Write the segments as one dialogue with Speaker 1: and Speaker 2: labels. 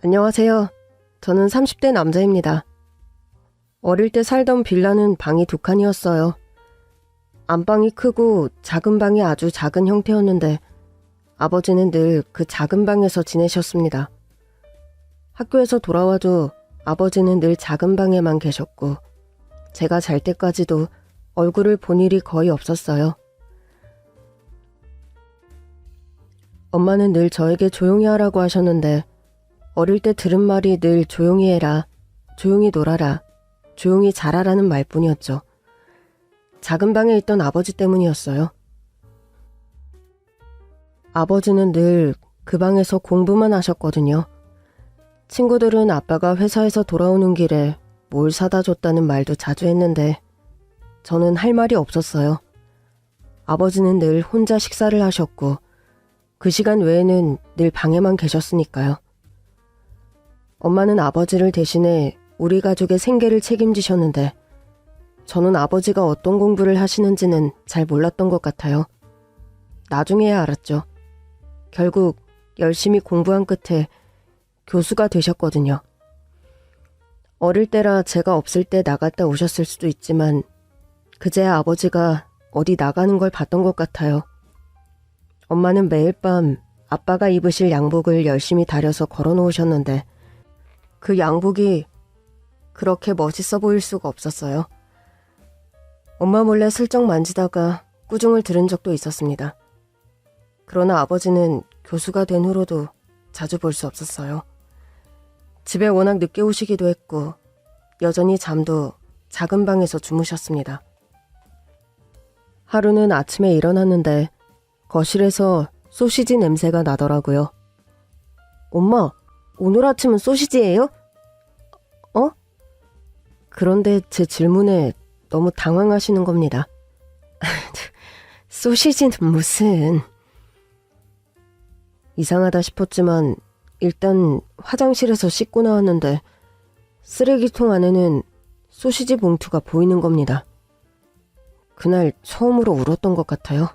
Speaker 1: 안녕하세요. 저는 30대 남자입니다. 어릴 때 살던 빌라는 방이 2칸이었어요. 안방이 크고 작은 방이 아주 작은 형태였는데 아버지는 늘 그 작은 방에서 지내셨습니다. 학교에서 돌아와도 아버지는 늘 작은 방에만 계셨고 제가 잘 때까지도 얼굴을 본 일이 거의 없었어요. 엄마는 늘 저에게 조용히 하라고 하셨는데 어릴 때 들은 말이 늘 조용히 해라, 조용히 놀아라, 조용히 자라라는 말뿐이었죠. 작은 방에 있던 아버지 때문이었어요. 아버지는 늘 그 방에서 공부만 하셨거든요. 친구들은 아빠가 회사에서 돌아오는 길에 뭘 사다 줬다는 말도 자주 했는데 저는 할 말이 없었어요. 아버지는 늘 혼자 식사를 하셨고 그 시간 외에는 늘 방에만 계셨으니까요. 엄마는 아버지를 대신해 우리 가족의 생계를 책임지셨는데 저는 아버지가 어떤 공부를 하시는지는 잘 몰랐던 것 같아요. 나중에야 알았죠. 결국 열심히 공부한 끝에 교수가 되셨거든요. 어릴 때라 제가 없을 때 나갔다 오셨을 수도 있지만 그제야 아버지가 어디 나가는 걸 봤던 것 같아요. 엄마는 매일 밤 아빠가 입으실 양복을 열심히 다려서 걸어놓으셨는데 그 양복이 그렇게 멋있어 보일 수가 없었어요. 엄마 몰래 슬쩍 만지다가 꾸중을 들은 적도 있었습니다. 그러나 아버지는 교수가 된 후로도 자주 볼 수 없었어요. 집에 워낙 늦게 오시기도 했고 여전히 잠도 작은 방에서 주무셨습니다. 하루는 아침에 일어났는데 거실에서 소시지 냄새가 나더라고요. 엄마, 오늘 아침은 소시지예요? 어? 그런데 제 질문에 너무 당황하시는 겁니다. 소시지는 무슨... 이상하다 싶었지만 일단 화장실에서 씻고 나왔는데 쓰레기통 안에는 소시지 봉투가 보이는 겁니다. 그날 처음으로 울었던 것 같아요.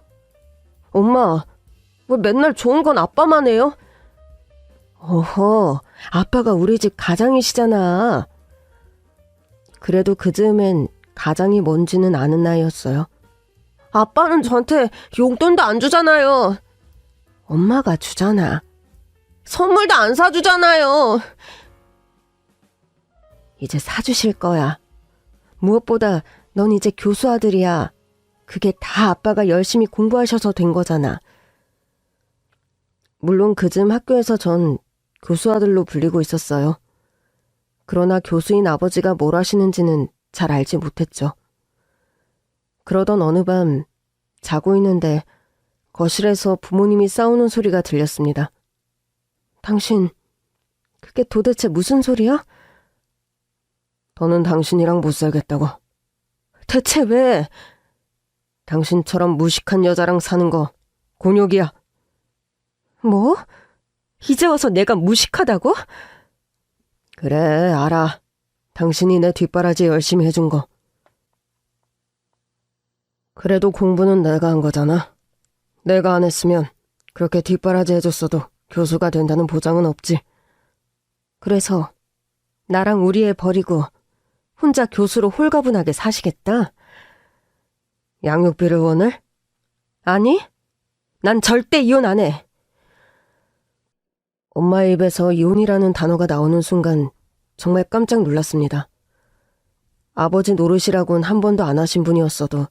Speaker 1: 엄마, 왜 맨날 좋은 건 아빠만 해요? 어허, 아빠가 우리 집 가장이시잖아. 그래도 그 즈음엔 가장이 뭔지는 아는 나이였어요. 아빠는 저한테 용돈도 안 주잖아요. 엄마가 주잖아. 선물도 안 사주잖아요. 이제 사주실 거야. 무엇보다 넌 이제 교수 아들이야. 그게 다 아빠가 열심히 공부하셔서 된 거잖아. 물론 그즈음 학교에서 전 교수 아들로 불리고 있었어요. 그러나 교수인 아버지가 뭘 하시는지는 잘 알지 못했죠. 그러던 어느 밤 자고 있는데 거실에서 부모님이 싸우는 소리가 들렸습니다. 당신, 그게 도대체 무슨 소리야? 더는 당신이랑 못 살겠다고. 대체 왜? 당신처럼 무식한 여자랑 사는 거 곤욕이야. 뭐? 이제 와서 내가 무식하다고? 그래, 알아. 당신이 내 뒷바라지 열심히 해준 거. 그래도 공부는 내가 한 거잖아. 내가 안 했으면 그렇게 뒷바라지 해줬어도 교수가 된다는 보장은 없지. 그래서 나랑 우리 애 버리고 혼자 교수로 홀가분하게 사시겠다? 양육비를 원해? 아니, 난 절대 이혼 안 해. 엄마의 입에서 이혼이라는 단어가 나오는 순간 정말 깜짝 놀랐습니다. 아버지 노릇이라곤 한 번도 안 하신 분이었어도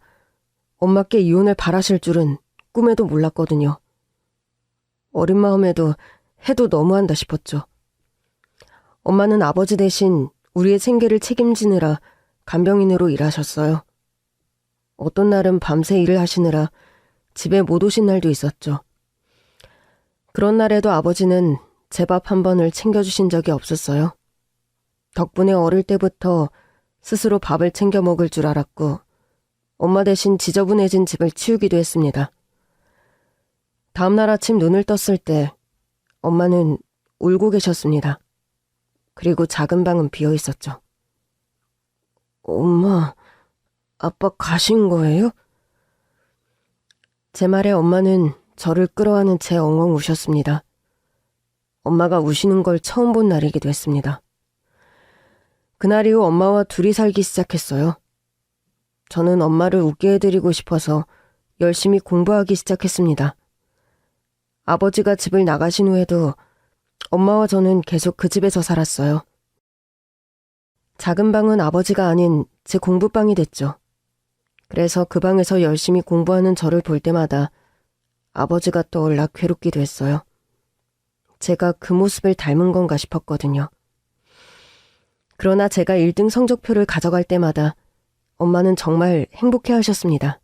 Speaker 1: 엄마께 이혼을 바라실 줄은 꿈에도 몰랐거든요. 어린 마음에도 해도 너무한다 싶었죠. 엄마는 아버지 대신 우리의 생계를 책임지느라 간병인으로 일하셨어요. 어떤 날은 밤새 일을 하시느라 집에 못 오신 날도 있었죠. 그런 날에도 아버지는 제 밥 한 번을 챙겨주신 적이 없었어요. 덕분에 어릴 때부터 스스로 밥을 챙겨 먹을 줄 알았고 엄마 대신 지저분해진 집을 치우기도 했습니다. 다음날 아침 눈을 떴을 때 엄마는 울고 계셨습니다. 그리고 작은 방은 비어 있었죠. 엄마, 아빠 가신 거예요? 제 말에 엄마는 저를 끌어안은 채 엉엉 우셨습니다. 엄마가 우시는 걸 처음 본 날이기도 했습니다. 그날 이후 엄마와 둘이 살기 시작했어요. 저는 엄마를 웃게 해드리고 싶어서 열심히 공부하기 시작했습니다. 아버지가 집을 나가신 후에도 엄마와 저는 계속 그 집에서 살았어요. 작은 방은 아버지가 아닌 제 공부방이 됐죠. 그래서 그 방에서 열심히 공부하는 저를 볼 때마다 아버지가 떠올라 괴롭기도 했어요. 제가 그 모습을 닮은 건가 싶었거든요. 그러나 제가 1등 성적표를 가져갈 때마다 엄마는 정말 행복해 하셨습니다.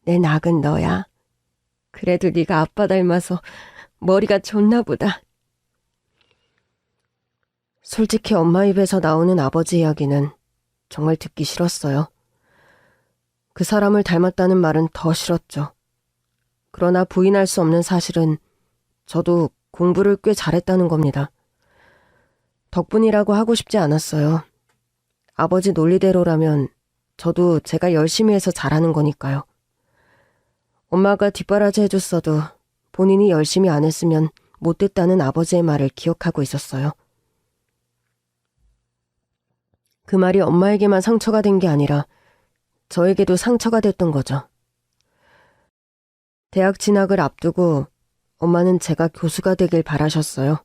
Speaker 1: 내 낙은 너야. 그래도 네가 아빠 닮아서 머리가 좋나 보다. 솔직히 엄마 입에서 나오는 아버지 이야기는 정말 듣기 싫었어요. 그 사람을 닮았다는 말은 더 싫었죠. 그러나 부인할 수 없는 사실은 저도 공부를 꽤 잘했다는 겁니다. 덕분이라고 하고 싶지 않았어요. 아버지 논리대로라면 저도 제가 열심히 해서 잘하는 거니까요. 엄마가 뒷바라지 해줬어도 본인이 열심히 안 했으면 못됐다는 아버지의 말을 기억하고 있었어요. 그 말이 엄마에게만 상처가 된 게 아니라 저에게도 상처가 됐던 거죠. 대학 진학을 앞두고 엄마는 제가 교수가 되길 바라셨어요.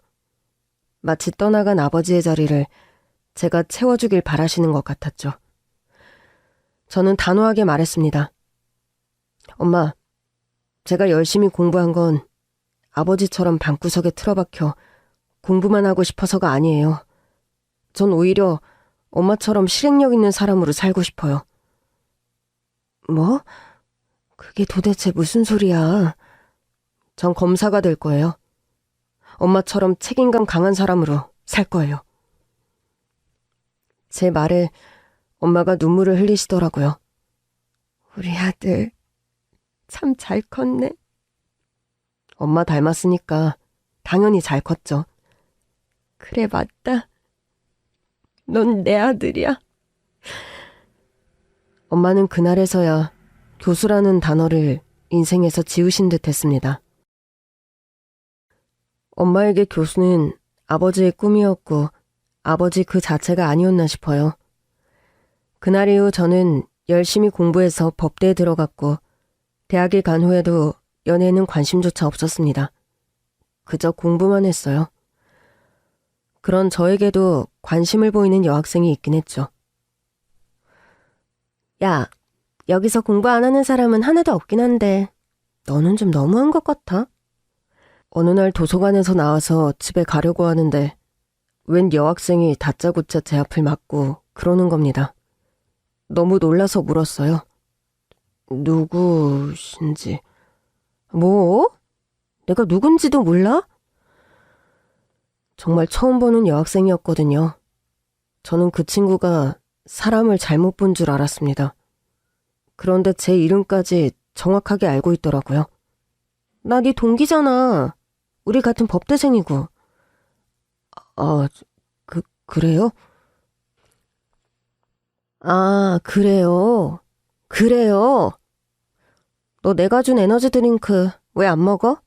Speaker 1: 마치 떠나간 아버지의 자리를 제가 채워주길 바라시는 것 같았죠. 저는 단호하게 말했습니다. 엄마, 제가 열심히 공부한 건 아버지처럼 방구석에 틀어박혀 공부만 하고 싶어서가 아니에요. 전 오히려 엄마처럼 실행력 있는 사람으로 살고 싶어요. 뭐? 그게 도대체 무슨 소리야? 전 검사가 될 거예요. 엄마처럼 책임감 강한 사람으로 살 거예요. 제 말에 엄마가 눈물을 흘리시더라고요. 우리 아들 참 잘 컸네. 엄마 닮았으니까 당연히 잘 컸죠. 그래, 맞다. 넌 내 아들이야. 엄마는 그날에서야 교수라는 단어를 인생에서 지우신 듯 했습니다. 엄마에게 교수는 아버지의 꿈이었고 아버지 그 자체가 아니었나 싶어요. 그날 이후 저는 열심히 공부해서 법대에 들어갔고 대학에 간 후에도 연애에는 관심조차 없었습니다. 그저 공부만 했어요. 그런 저에게도 관심을 보이는 여학생이 있긴 했죠. 야, 여기서 공부 안 하는 사람은 하나도 없긴 한데 너는 좀 너무한 것 같아. 어느 날 도서관에서 나와서 집에 가려고 하는데 웬 여학생이 다짜고짜 제 앞을 막고 그러는 겁니다. 너무 놀라서 물었어요. 누구신지. 뭐? 내가 누군지도 몰라? 정말 처음 보는 여학생이었거든요. 저는 그 친구가 사람을 잘못 본 줄 알았습니다. 그런데 제 이름까지 정확하게 알고 있더라고요. 나 네 동기잖아. 우리 같은 법대생이고. 아, 그래요? 아, 그래요. 그래요. 너 내가 준 에너지 드링크 왜 안 먹어?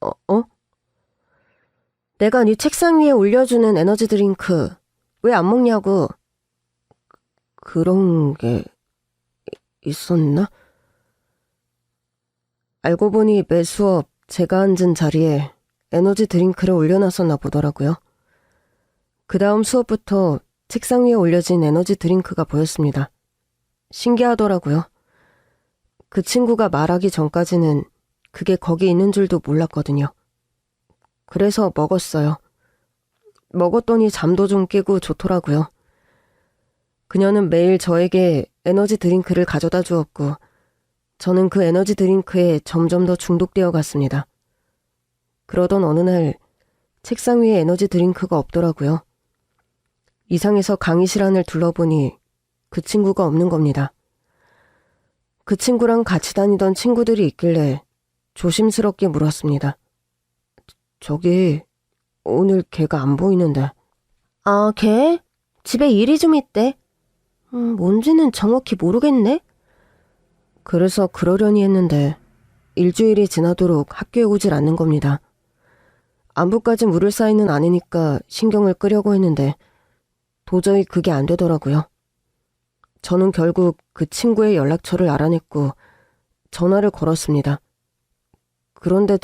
Speaker 1: 어? 내가 네 책상 위에 올려주는 에너지 드링크 왜 안 먹냐고. 그런 게 있었나? 알고 보니 매 수업 제가 앉은 자리에 에너지 드링크를 올려놨었나 보더라고요. 그 다음 수업부터 책상 위에 올려진 에너지 드링크가 보였습니다. 신기하더라고요. 그 친구가 말하기 전까지는 그게 거기 있는 줄도 몰랐거든요. 그래서 먹었어요. 먹었더니 잠도 좀 깨고 좋더라고요. 그녀는 매일 저에게 에너지 드링크를 가져다 주었고 저는 그 에너지 드링크에 점점 더 중독되어 갔습니다. 그러던 어느 날 책상 위에 에너지 드링크가 없더라고요. 이상해서 강의실 안을 둘러보니 그 친구가 없는 겁니다. 그 친구랑 같이 다니던 친구들이 있길래 조심스럽게 물었습니다. 저기 오늘 걔가 안 보이는데. 아, 걔? 집에 일이 좀 있대. 뭔지는 정확히 모르겠네. 그래서 그러려니 했는데 일주일이 지나도록 학교에 오질 않는 겁니다. 안부까지 물을 사이는 아니니까 신경을 끄려고 했는데 도저히 그게 안 되더라고요. 저는 결국 그 친구의 연락처를 알아냈고 전화를 걸었습니다. 그런데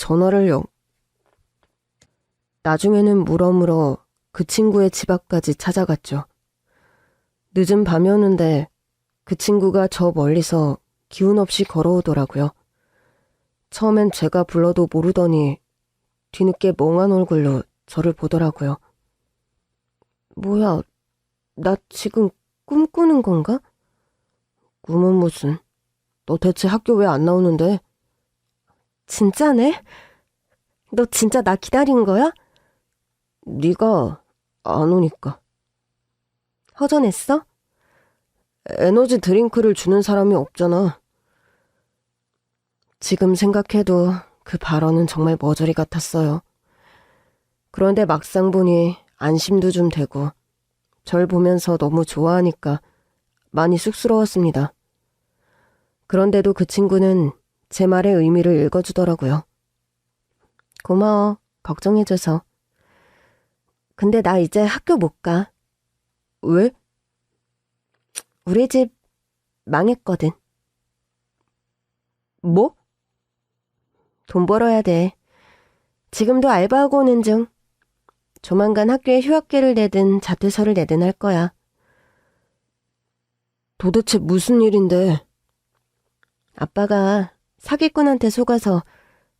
Speaker 1: 나중에는 물어물어 그 친구의 집 앞까지 찾아갔죠. 늦은 밤이었는데 그 친구가 저 멀리서 기운 없이 걸어오더라고요. 처음엔 제가 불러도 모르더니 뒤늦게 멍한 얼굴로 저를 보더라고요. 뭐야, 나 지금 꿈꾸는 건가? 꿈은 무슨. 너 대체 학교 왜 안 나오는데? 진짜네? 너 진짜 나 기다린 거야? 네가 안 오니까. 허전했어? 에너지 드링크를 주는 사람이 없잖아. 지금 생각해도 그 발언은 정말 머저리 같았어요. 그런데 막상 보니 안심도 좀 되고 절 보면서 너무 좋아하니까 많이 쑥스러웠습니다. 그런데도 그 친구는 제 말의 의미를 읽어주더라고요. 고마워, 걱정해줘서. 근데 나 이제 학교 못 가. 왜? 우리 집 망했거든. 뭐? 돈 벌어야 돼. 지금도 알바하고 오는 중. 조만간 학교에 휴학계를 내든 자퇴서를 내든 할 거야. 도대체 무슨 일인데? 아빠가 사기꾼한테 속아서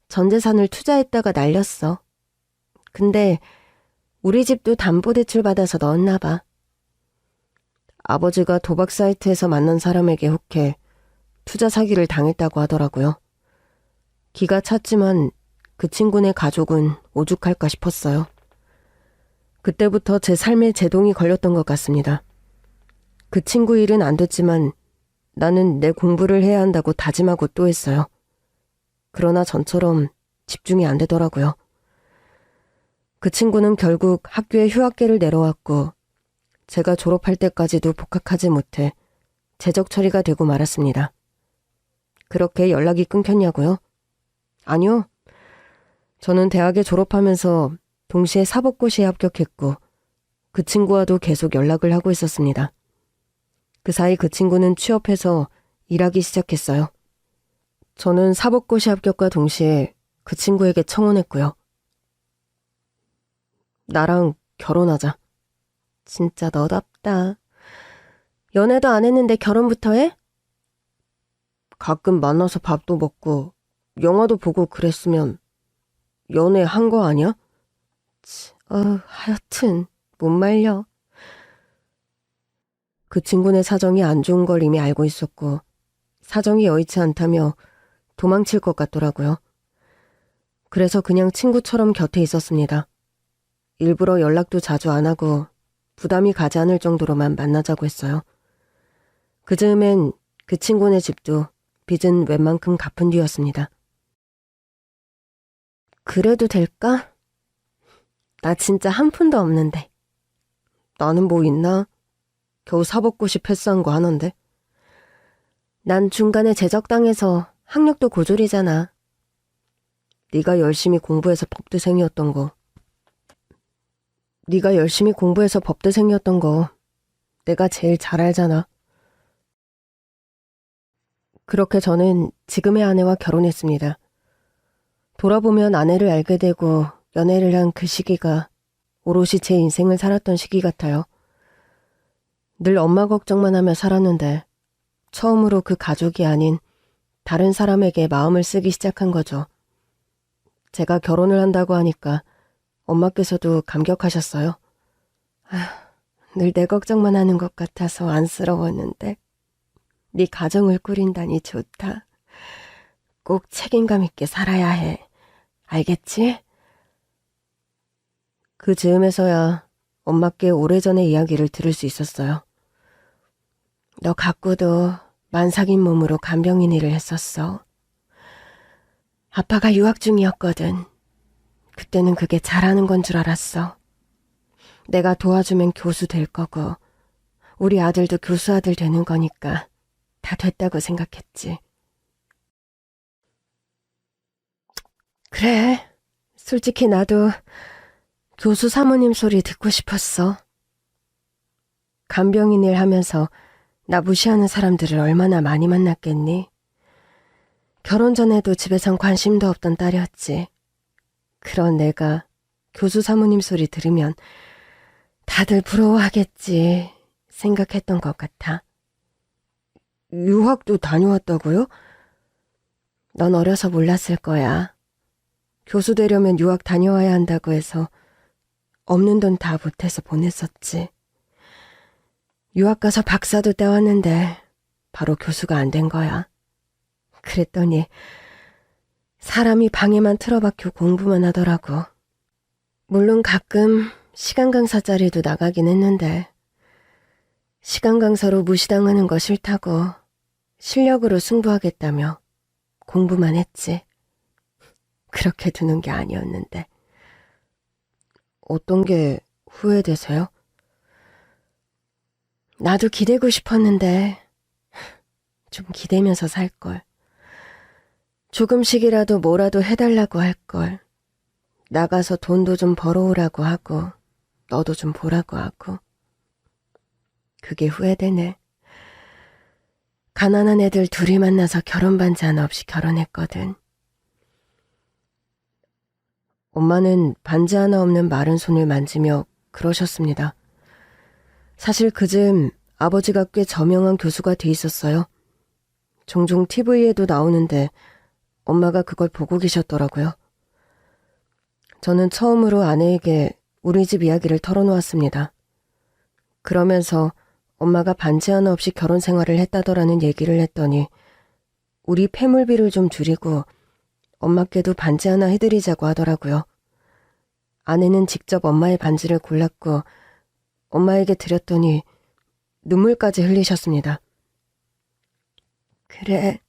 Speaker 1: 전 재산을 투자했다가 날렸어. 근데 우리 집도 담보대출 받아서 넣었나 봐. 아버지가 도박 사이트에서 만난 사람에게 혹해 투자 사기를 당했다고 하더라고요. 기가 찼지만 그 친구네 가족은 오죽할까 싶었어요. 그때부터 제 삶에 제동이 걸렸던 것 같습니다. 그 친구 일은 안 됐지만 나는 내 공부를 해야 한다고 다짐하고 또 했어요. 그러나 전처럼 집중이 안 되더라고요. 그 친구는 결국 학교에 휴학계를 내려왔고 제가 졸업할 때까지도 복학하지 못해 재적 처리가 되고 말았습니다. 그렇게 연락이 끊겼냐고요? 아니요. 저는 대학에 졸업하면서 동시에 사법고시에 합격했고 그 친구와도 계속 연락을 하고 있었습니다. 그 사이 그 친구는 취업해서 일하기 시작했어요. 저는 사법고시 합격과 동시에 그 친구에게 청혼했고요. 나랑 결혼하자. 진짜 너답다. 연애도 안 했는데 결혼부터 해? 가끔 만나서 밥도 먹고 영화도 보고 그랬으면 연애한 거 아니야? 하여튼 못 말려. 그 친구네 사정이 안 좋은 걸 이미 알고 있었고 사정이 여의치 않다며 도망칠 것 같더라고요. 그래서 그냥 친구처럼 곁에 있었습니다. 일부러 연락도 자주 안 하고 부담이 가지 않을 정도로만 만나자고 했어요. 그 즈음엔 그 친구네 집도 빚은 웬만큼 갚은 뒤였습니다. 그래도 될까? 나 진짜 한 푼도 없는데. 나는 뭐 있나? 겨우 사법고시 패스한 거 하나인데. 난 중간에 제적당해서 학력도 고졸이잖아. 네가 열심히 공부해서 법대생이었던 거 내가 제일 잘 알잖아. 그렇게 저는 지금의 아내와 결혼했습니다. 돌아보면 아내를 알게 되고 연애를 한 그 시기가 오롯이 제 인생을 살았던 시기 같아요. 늘 엄마 걱정만 하며 살았는데 처음으로 그 가족이 아닌 다른 사람에게 마음을 쓰기 시작한 거죠. 제가 결혼을 한다고 하니까 엄마께서도 감격하셨어요. 늘 내 걱정만 하는 것 같아서 안쓰러웠는데 네 가정을 꾸린다니 좋다. 꼭 책임감 있게 살아야 해. 알겠지? 그 즈음에서야 엄마께 오래전의 이야기를 들을 수 있었어요. 너 갖고도 만삭인 몸으로 간병인 일을 했었어. 아빠가 유학 중이었거든. 그때는 그게 잘하는 건 줄 알았어. 내가 도와주면 교수 될 거고 우리 아들도 교수 아들 되는 거니까 다 됐다고 생각했지. 그래, 솔직히 나도 교수 사모님 소리 듣고 싶었어. 간병인 일 하면서 나 무시하는 사람들을 얼마나 많이 만났겠니? 결혼 전에도 집에선 관심도 없던 딸이었지. 그런 내가 교수 사모님 소리 들으면 다들 부러워하겠지 생각했던 것 같아. 유학도 다녀왔다고요? 넌 어려서 몰랐을 거야. 교수 되려면 유학 다녀와야 한다고 해서 없는 돈 다 보태서 보냈었지. 유학 가서 박사도 따왔는데 바로 교수가 안 된 거야. 그랬더니 사람이 방에만 틀어박혀 공부만 하더라고. 물론 가끔 시간 강사 자리도 나가긴 했는데 시간 강사로 무시당하는 거 싫다고 실력으로 승부하겠다며 공부만 했지. 그렇게 두는 게 아니었는데. 어떤 게 후회되세요? 나도 기대고 싶었는데 좀 기대면서 살걸. 조금씩이라도 뭐라도 해달라고 할걸. 나가서 돈도 좀 벌어오라고 하고 너도 좀 보라고 하고. 그게 후회되네. 가난한 애들 둘이 만나서 결혼 반지 하나 없이 결혼했거든. 엄마는 반지 하나 없는 마른 손을 만지며 그러셨습니다. 사실 그즘 아버지가 꽤 저명한 교수가 돼 있었어요. 종종 TV에도 나오는데 엄마가 그걸 보고 계셨더라고요. 저는 처음으로 아내에게 우리 집 이야기를 털어놓았습니다. 그러면서 엄마가 반지 하나 없이 결혼 생활을 했다더라는 얘기를 했더니 우리 폐물비를 좀 줄이고 엄마께도 반지 하나 해드리자고 하더라고요. 아내는 직접 엄마의 반지를 골랐고 엄마에게 드렸더니 눈물까지 흘리셨습니다. 그래,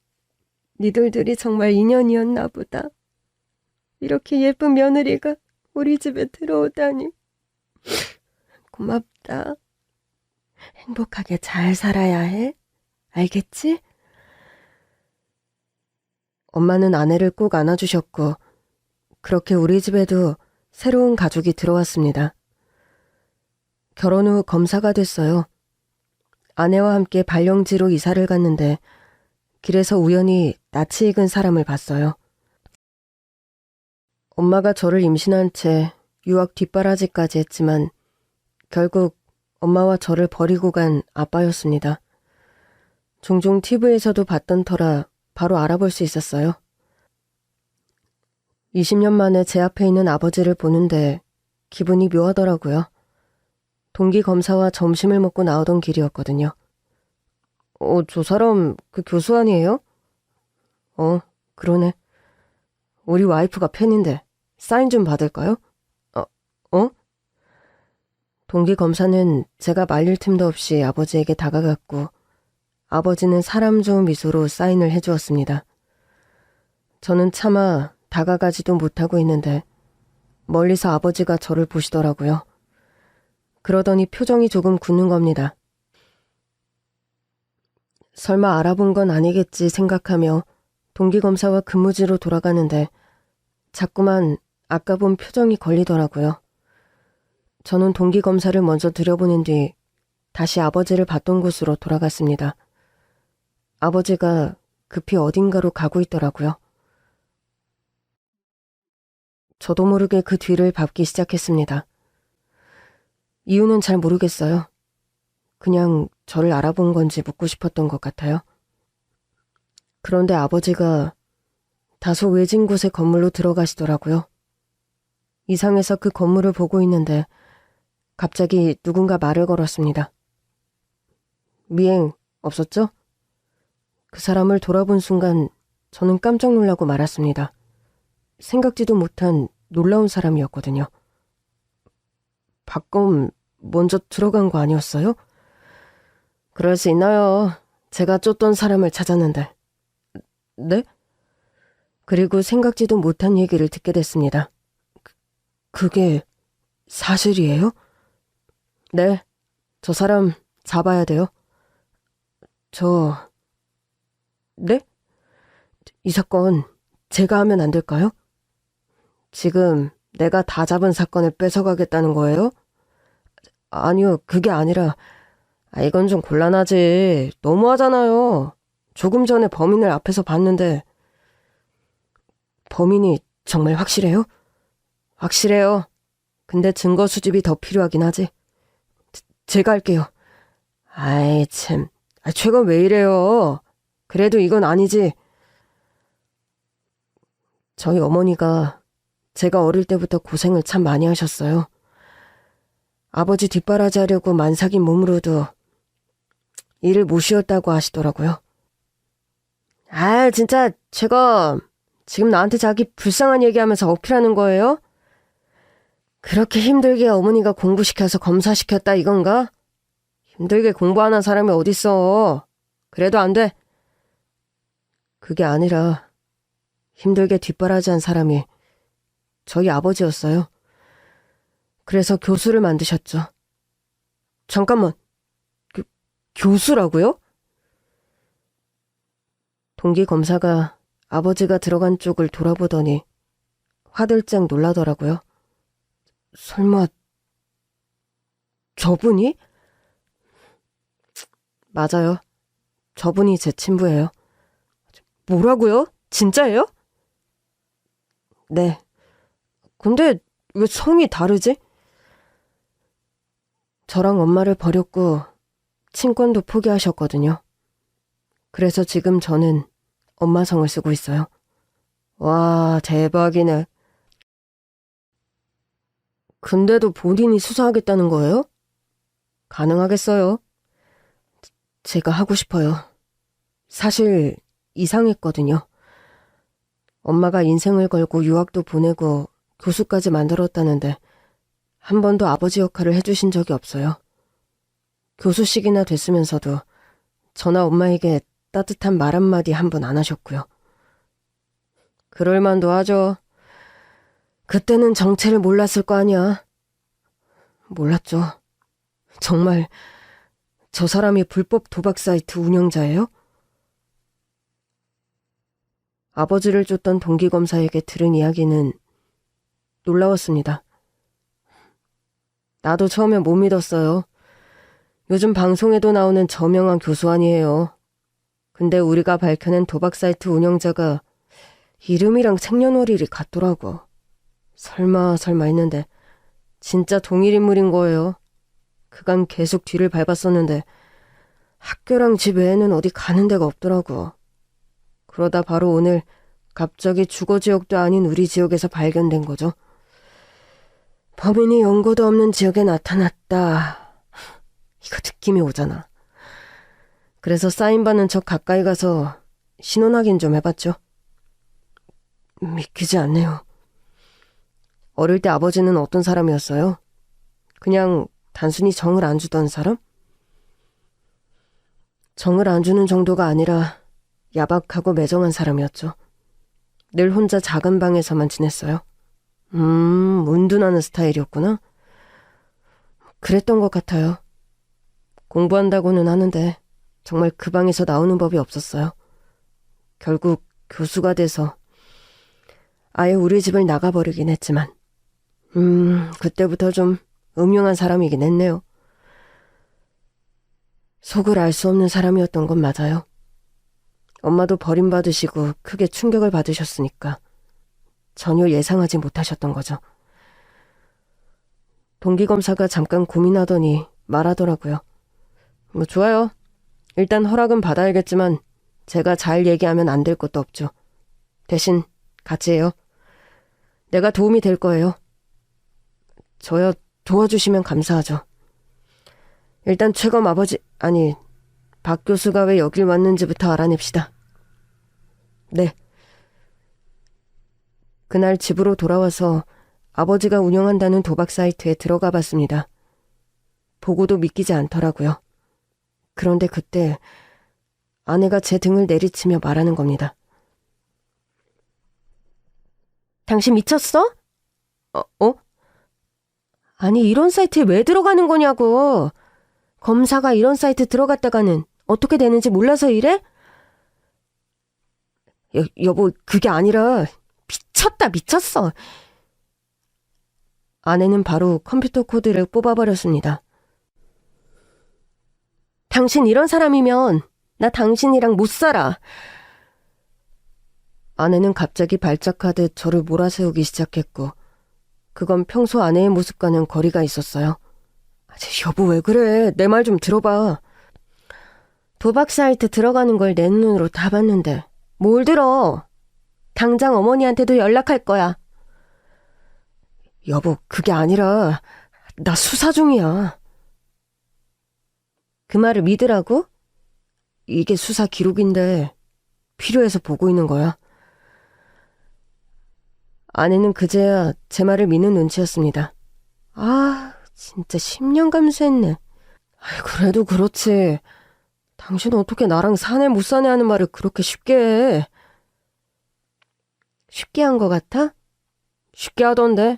Speaker 1: 니들 둘이 정말 인연이었나 보다. 이렇게 예쁜 며느리가 우리 집에 들어오다니. 고맙다. 행복하게 잘 살아야 해. 알겠지? 엄마는 아내를 꼭 안아주셨고 그렇게 우리 집에도 새로운 가족이 들어왔습니다. 결혼 후 검사가 됐어요. 아내와 함께 발령지로 이사를 갔는데 길에서 우연히 낯이 익은 사람을 봤어요. 엄마가 저를 임신한 채 유학 뒷바라지까지 했지만 결국 엄마와 저를 버리고 간 아빠였습니다. 종종 TV에서도 봤던 터라 바로 알아볼 수 있었어요. 20년 만에 제 앞에 있는 아버지를 보는데 기분이 묘하더라고요. 동기 검사와 점심을 먹고 나오던 길이었거든요. 저 사람 그 교수 아니에요? 그러네. 우리 와이프가 팬인데 사인 좀 받을까요? 동기 검사는 제가 말릴 틈도 없이 아버지에게 다가갔고 아버지는 사람 좋은 미소로 사인을 해주었습니다. 저는 차마 다가가지도 못하고 있는데 멀리서 아버지가 저를 보시더라고요. 그러더니 표정이 조금 굳는 겁니다. 설마 알아본 건 아니겠지 생각하며 동기검사와 근무지로 돌아가는데 자꾸만 아까 본 표정이 걸리더라고요. 저는 동기검사를 먼저 들여보낸 뒤 다시 아버지를 봤던 곳으로 돌아갔습니다. 아버지가 급히 어딘가로 가고 있더라고요. 저도 모르게 그 뒤를 밟기 시작했습니다. 이유는 잘 모르겠어요. 그냥 저를 알아본 건지 묻고 싶었던 것 같아요. 그런데 아버지가 다소 외진 곳의 건물로 들어가시더라고요. 이상해서 그 건물을 보고 있는데 갑자기 누군가 말을 걸었습니다. 미행 없었죠? 그 사람을 돌아본 순간 저는 깜짝 놀라고 말았습니다. 생각지도 못한 놀라운 사람이었거든요. 박검 먼저 들어간 거 아니었어요? 그럴 수 있나요? 제가 쫓던 사람을 찾았는데. 네? 그리고 생각지도 못한 얘기를 듣게 됐습니다. 그게 사실이에요? 네, 저 사람 잡아야 돼요. 네? 이 사건 제가 하면 안 될까요? 지금 내가 다 잡은 사건을 뺏어가겠다는 거예요? 아니요, 그게 아니라, 이건 좀 곤란하지. 너무하잖아요. 조금 전에 범인을 앞에서 봤는데. 범인이 정말 확실해요? 확실해요. 근데 증거 수집이 더 필요하긴 하지. 제가 할게요. 아이, 참. 최건 왜 이래요? 그래도 이건 아니지. 저희 어머니가 제가 어릴 때부터 고생을 참 많이 하셨어요. 아버지 뒷바라지 하려고 만삭인 몸으로도 일을 못 쉬었다고 하시더라고요. 진짜 최건 지금 나한테 자기 불쌍한 얘기하면서 어필하는 거예요? 그렇게 힘들게 어머니가 공부시켜서 검사시켰다 이건가? 힘들게 공부하는 사람이 어딨어. 그래도 안 돼. 그게 아니라 힘들게 뒷바라지한 사람이 저희 아버지였어요. 그래서 교수를 만드셨죠. 잠깐만, 교수라고요? 동기 검사가 아버지가 들어간 쪽을 돌아보더니 화들짝 놀라더라고요. 설마 저분이? 맞아요. 저분이 제 친부예요. 뭐라고요? 진짜예요? 네. 근데 왜 성이 다르지? 저랑 엄마를 버렸고 친권도 포기하셨거든요. 그래서 지금 저는 엄마 성을 쓰고 있어요. 와, 대박이네. 근데도 본인이 수사하겠다는 거예요? 가능하겠어요? 제가 하고 싶어요. 사실 이상했거든요. 엄마가 인생을 걸고 유학도 보내고 교수까지 만들었다는데 한 번도 아버지 역할을 해주신 적이 없어요. 교수식이나 됐으면서도 저나 엄마에게 따뜻한 말 한마디 한 번 안 하셨고요. 그럴만도 하죠. 그때는 정체를 몰랐을 거 아니야. 몰랐죠. 정말 저 사람이 불법 도박 사이트 운영자예요? 아버지를 쫓던 동기검사에게 들은 이야기는 놀라웠습니다. 나도 처음엔 못 믿었어요. 요즘 방송에도 나오는 저명한 교수 아니에요. 근데 우리가 밝혀낸 도박 사이트 운영자가 이름이랑 생년월일이 같더라고. 설마 했는데 진짜 동일 인물인 거예요. 그간 계속 뒤를 밟았었는데 학교랑 집 외에는 어디 가는 데가 없더라고. 그러다 바로 오늘 갑자기 주거 지역도 아닌 우리 지역에서 발견된 거죠. 범인이 연고도 없는 지역에 나타났다. 이거 느낌이 오잖아. 그래서 사인받는 척 가까이 가서 신원 확인 좀 해봤죠. 믿기지 않네요. 어릴 때 아버지는 어떤 사람이었어요? 그냥 단순히 정을 안 주던 사람? 정을 안 주는 정도가 아니라 야박하고 매정한 사람이었죠. 늘 혼자 작은 방에서만 지냈어요. 운둔하는 스타일이었구나. 그랬던 것 같아요. 공부한다고는 하는데 정말 그 방에서 나오는 법이 없었어요. 결국 교수가 돼서 아예 우리 집을 나가버리긴 했지만 그때부터 좀 음흉한 사람이긴 했네요. 속을 알 수 없는 사람이었던 건 맞아요. 엄마도 버림받으시고 크게 충격을 받으셨으니까 전혀 예상하지 못하셨던 거죠. 동기검사가 잠깐 고민하더니 말하더라고요. 좋아요. 일단 허락은 받아야겠지만 제가 잘 얘기하면 안 될 것도 없죠. 대신 같이 해요. 내가 도움이 될 거예요. 저요, 도와주시면 감사하죠. 일단 최검 아버지, 박 교수가 왜 여길 왔는지부터 알아냅시다. 네. 그날 집으로 돌아와서 아버지가 운영한다는 도박 사이트에 들어가 봤습니다. 보고도 믿기지 않더라고요. 그런데 그때 아내가 제 등을 내리치며 말하는 겁니다. 당신 미쳤어? 아니, 이런 사이트에 왜 들어가는 거냐고. 검사가 이런 사이트 들어갔다가는 어떻게 되는지 몰라서 이래? 여보, 그게 아니라 미쳤어. 아내는 바로 컴퓨터 코드를 뽑아버렸습니다. 당신 이런 사람이면 나 당신이랑 못 살아. 아내는 갑자기 발작하듯 저를 몰아세우기 시작했고 그건 평소 아내의 모습과는 거리가 있었어요. 여보 왜 그래? 내 말 좀 들어봐. 도박 사이트 들어가는 걸 내 눈으로 다 봤는데 뭘 들어? 당장 어머니한테도 연락할 거야. 여보 그게 아니라 나 수사 중이야. 그 말을 믿으라고? 이게 수사 기록인데 필요해서 보고 있는 거야. 아내는 그제야 제 말을 믿는 눈치였습니다. 진짜 10년 감수했네. 그래도 그렇지. 당신은 어떻게 나랑 사내 못 사내 하는 말을 그렇게 쉽게 해. 쉽게 한 것 같아? 쉽게 하던데.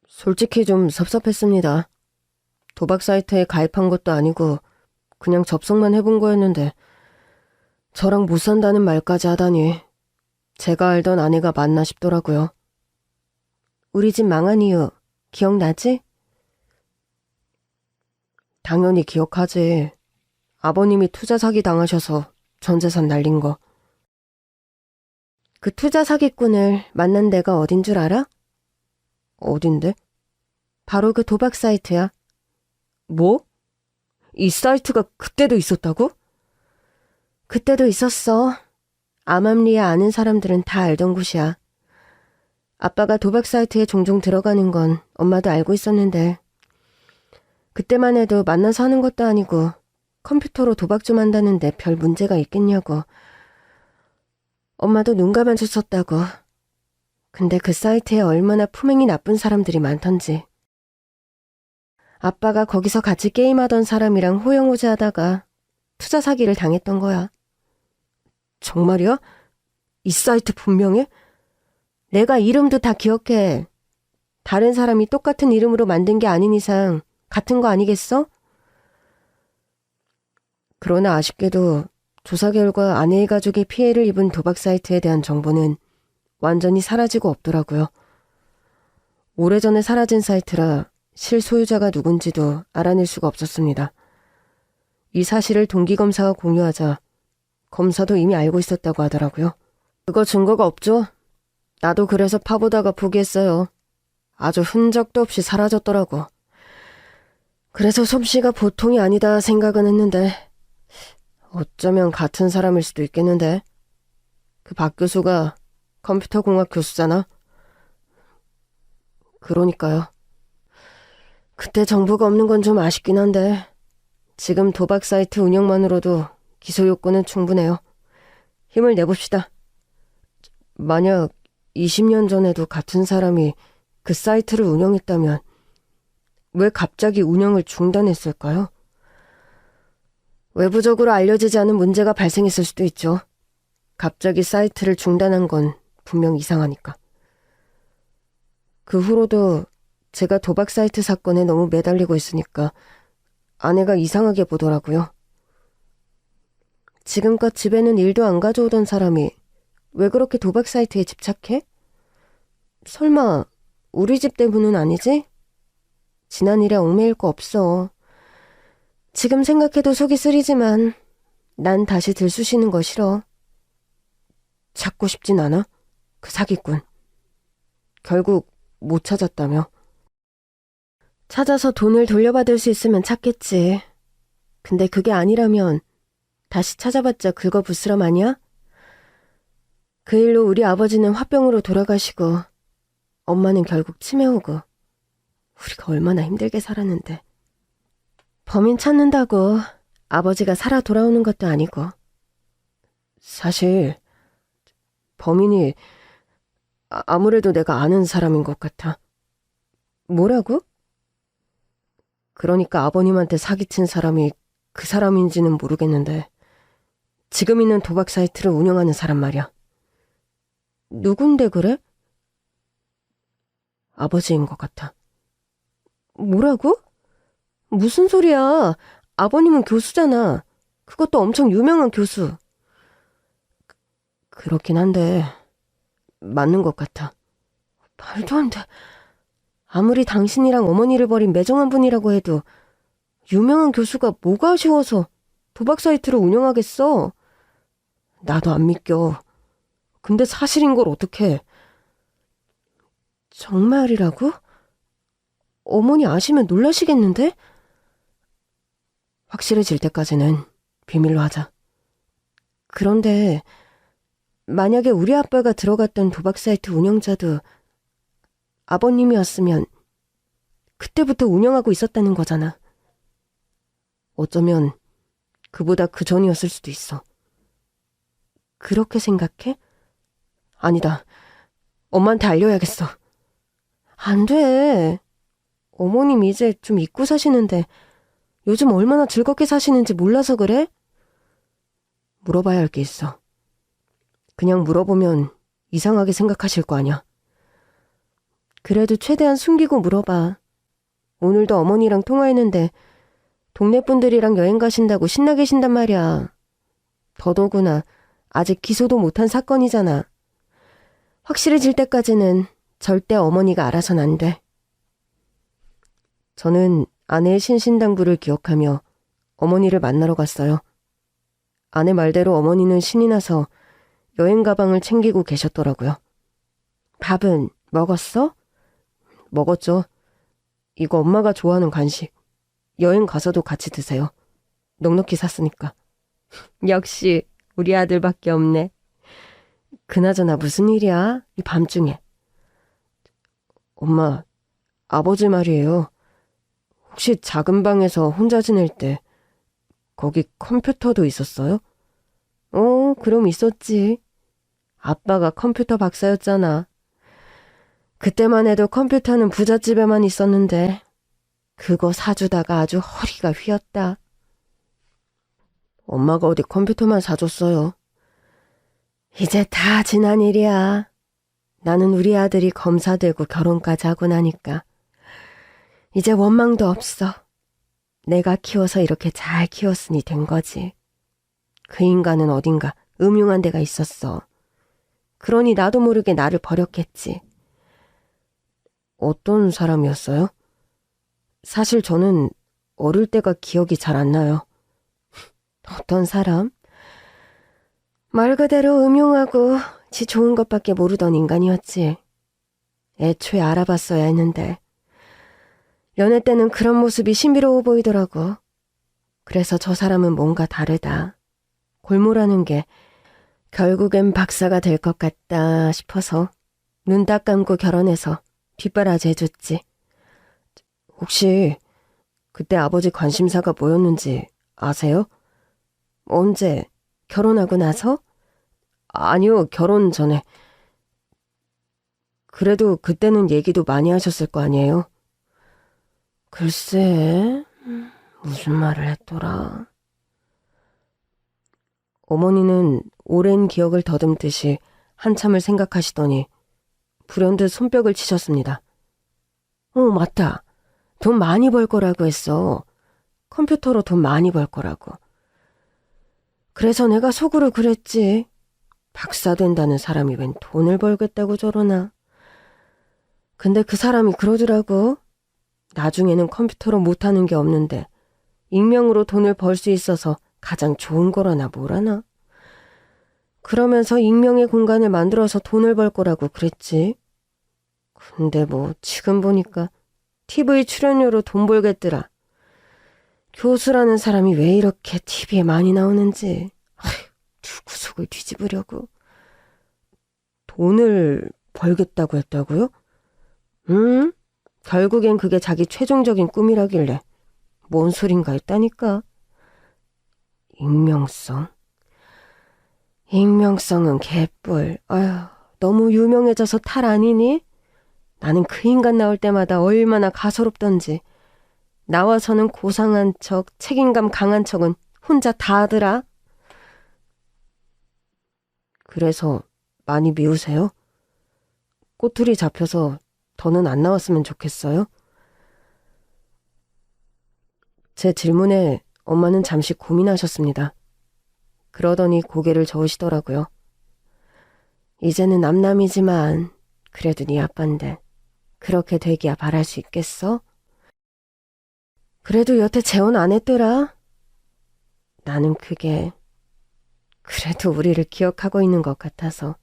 Speaker 1: 솔직히 좀 섭섭했습니다. 도박 사이트에 가입한 것도 아니고 그냥 접속만 해본 거였는데 저랑 못 산다는 말까지 하다니 제가 알던 아내가 맞나 싶더라고요. 우리 집 망한 이유 기억나지? 당연히 기억하지. 아버님이 투자 사기 당하셔서 전 재산 날린 거. 그 투자 사기꾼을 만난 데가 어딘 줄 알아? 어딘데? 바로 그 도박 사이트야. 뭐? 이 사이트가 그때도 있었다고? 그때도 있었어. 암암리에 아는 사람들은 다 알던 곳이야. 아빠가 도박 사이트에 종종 들어가는 건 엄마도 알고 있었는데 그때만 해도 만나서 하는 것도 아니고 컴퓨터로 도박 좀 한다는데 별 문제가 있겠냐고. 엄마도 눈 감아줬었다고. 근데 그 사이트에 얼마나 품행이 나쁜 사람들이 많던지. 아빠가 거기서 같이 게임하던 사람이랑 호영호재하다가 투자 사기를 당했던 거야. 정말이야? 이 사이트 분명해? 내가 이름도 다 기억해. 다른 사람이 똑같은 이름으로 만든 게 아닌 이상 같은 거 아니겠어? 그러나 아쉽게도 조사 결과 아내의 가족이 피해를 입은 도박 사이트에 대한 정보는 완전히 사라지고 없더라고요. 오래전에 사라진 사이트라 실소유자가 누군지도 알아낼 수가 없었습니다. 이 사실을 동기검사가 공유하자 검사도 이미 알고 있었다고 하더라고요. 그거 증거가 없죠? 나도 그래서 파보다가 포기했어요. 아주 흔적도 없이 사라졌더라고. 그래서 솜씨가 보통이 아니다 생각은 했는데 어쩌면 같은 사람일 수도 있겠는데. 그 박 교수가 컴퓨터공학 교수잖아. 그러니까요. 그때 정보가 없는 건 좀 아쉽긴 한데 지금 도박 사이트 운영만으로도 기소 요건은 충분해요. 힘을 내봅시다. 만약 20년 전에도 같은 사람이 그 사이트를 운영했다면 왜 갑자기 운영을 중단했을까요? 외부적으로 알려지지 않은 문제가 발생했을 수도 있죠. 갑자기 사이트를 중단한 건 분명 이상하니까. 그 후로도 제가 도박 사이트 사건에 너무 매달리고 있으니까 아내가 이상하게 보더라고요. 지금껏 집에는 일도 안 가져오던 사람이 왜 그렇게 도박 사이트에 집착해? 설마 우리 집 때문은 아니지? 지난 일에 얽매일 거 없어. 지금 생각해도 속이 쓰리지만 난 다시 들쑤시는 거 싫어. 찾고 싶진 않아? 그 사기꾼. 결국 못 찾았다며. 찾아서 돈을 돌려받을 수 있으면 찾겠지. 근데 그게 아니라면 다시 찾아봤자 긁어부스럼 아니야? 그 일로 우리 아버지는 화병으로 돌아가시고 엄마는 결국 치매 오고 우리가 얼마나 힘들게 살았는데. 범인 찾는다고 아버지가 살아 돌아오는 것도 아니고. 사실 범인이 아무래도 내가 아는 사람인 것 같아. 뭐라고? 그러니까 아버님한테 사기친 사람이 그 사람인지는 모르겠는데 지금 있는 도박 사이트를 운영하는 사람 말이야. 누군데 그래? 아버지인 것 같아. 뭐라고? 무슨 소리야? 아버님은 교수잖아. 그것도 엄청 유명한 교수. 그렇긴 한데 맞는 것 같아. 말도 안 돼. 아무리 당신이랑 어머니를 버린 매정한 분이라고 해도 유명한 교수가 뭐가 아쉬워서 도박 사이트를 운영하겠어? 나도 안 믿겨. 근데 사실인 걸 어떡해. 정말이라고? 어머니 아시면 놀라시겠는데? 확실해질 때까지는 비밀로 하자. 그런데 만약에 우리 아빠가 들어갔던 도박 사이트 운영자도 아버님이었으면 그때부터 운영하고 있었다는 거잖아. 어쩌면 그보다 그 전이었을 수도 있어. 그렇게 생각해? 아니다. 엄마한테 알려야겠어. 안 돼. 어머님 이제 좀 잊고 사시는데 요즘 얼마나 즐겁게 사시는지 몰라서 그래? 물어봐야 할 게 있어. 그냥 물어보면 이상하게 생각하실 거 아니야. 그래도 최대한 숨기고 물어봐. 오늘도 어머니랑 통화했는데 동네 분들이랑 여행 가신다고 신나 계신단 말이야. 더더구나 아직 기소도 못한 사건이잖아. 확실해질 때까지는 절대 어머니가 알아선 안 돼. 저는 아내의 신신당부를 기억하며 어머니를 만나러 갔어요. 아내 말대로 어머니는 신이 나서 여행 가방을 챙기고 계셨더라고요. 밥은 먹었어? 먹었죠. 이거 엄마가 좋아하는 간식. 여행 가서도 같이 드세요. 넉넉히 샀으니까. 역시 우리 아들밖에 없네. 그나저나 무슨 일이야? 이 밤중에. 엄마, 아버지 말이에요. 혹시 작은 방에서 혼자 지낼 때 거기 컴퓨터도 있었어요? 그럼 있었지. 아빠가 컴퓨터 박사였잖아. 그때만 해도 컴퓨터는 부잣집에만 있었는데 그거 사주다가 아주 허리가 휘었다. 엄마가 어디 컴퓨터만 사줬어요. 이제 다 지난 일이야. 나는 우리 아들이 검사 되고 결혼까지 하고 나니까 이제 원망도 없어. 내가 키워서 이렇게 잘 키웠으니 된 거지. 그 인간은 어딘가 음흉한 데가 있었어. 그러니 나도 모르게 나를 버렸겠지. 어떤 사람이었어요? 사실 저는 어릴 때가 기억이 잘 안 나요. 어떤 사람? 말 그대로 음흉하고 지 좋은 것밖에 모르던 인간이었지. 애초에 알아봤어야 했는데 연애 때는 그런 모습이 신비로워 보이더라고. 그래서 저 사람은 뭔가 다르다. 골몰하는 게 결국엔 박사가 될 것 같다 싶어서 눈 딱 감고 결혼해서 뒷바라지 해줬지. 혹시 그때 아버지 관심사가 뭐였는지 아세요? 언제? 결혼하고 나서? 아니요, 결혼 전에. 그래도 그때는 얘기도 많이 하셨을 거 아니에요? 글쎄, 무슨 말을 했더라. 어머니는 오랜 기억을 더듬듯이 한참을 생각하시더니 불현듯 손뼉을 치셨습니다. 맞다. 돈 많이 벌 거라고 했어. 컴퓨터로 돈 많이 벌 거라고. 그래서 내가 속으로 그랬지. 박사 된다는 사람이 웬 돈을 벌겠다고 저러나. 근데 그 사람이 그러더라고. 나중에는 컴퓨터로 못하는 게 없는데 익명으로 돈을 벌 수 있어서 가장 좋은 거라나 뭐라나. 그러면서 익명의 공간을 만들어서 돈을 벌 거라고 그랬지. 근데 뭐 지금 보니까 TV 출연료로 돈 벌겠더라. 교수라는 사람이 왜 이렇게 TV에 많이 나오는지. 누구 속을 뒤집으려고. 돈을 벌겠다고 했다고요? 결국엔 그게 자기 최종적인 꿈이라길래 뭔 소린가 했다니까. 익명성. 익명성은 개뿔. 아휴, 너무 유명해져서 탈 아니니? 나는 그 인간 나올 때마다 얼마나 가소롭던지. 나와서는 고상한 척, 책임감 강한 척은 혼자 다 하더라. 그래서 많이 미우세요? 꼬투리 잡혀서 더는 안 나왔으면 좋겠어요? 제 질문에 엄마는 잠시 고민하셨습니다. 그러더니 고개를 저으시더라고요. 이제는 남남이지만 그래도 네 아빠인데 그렇게 되기야 바랄 수 있겠어? 그래도 여태 재혼 안 했더라. 나는 그게 그래도 우리를 기억하고 있는 것 같아서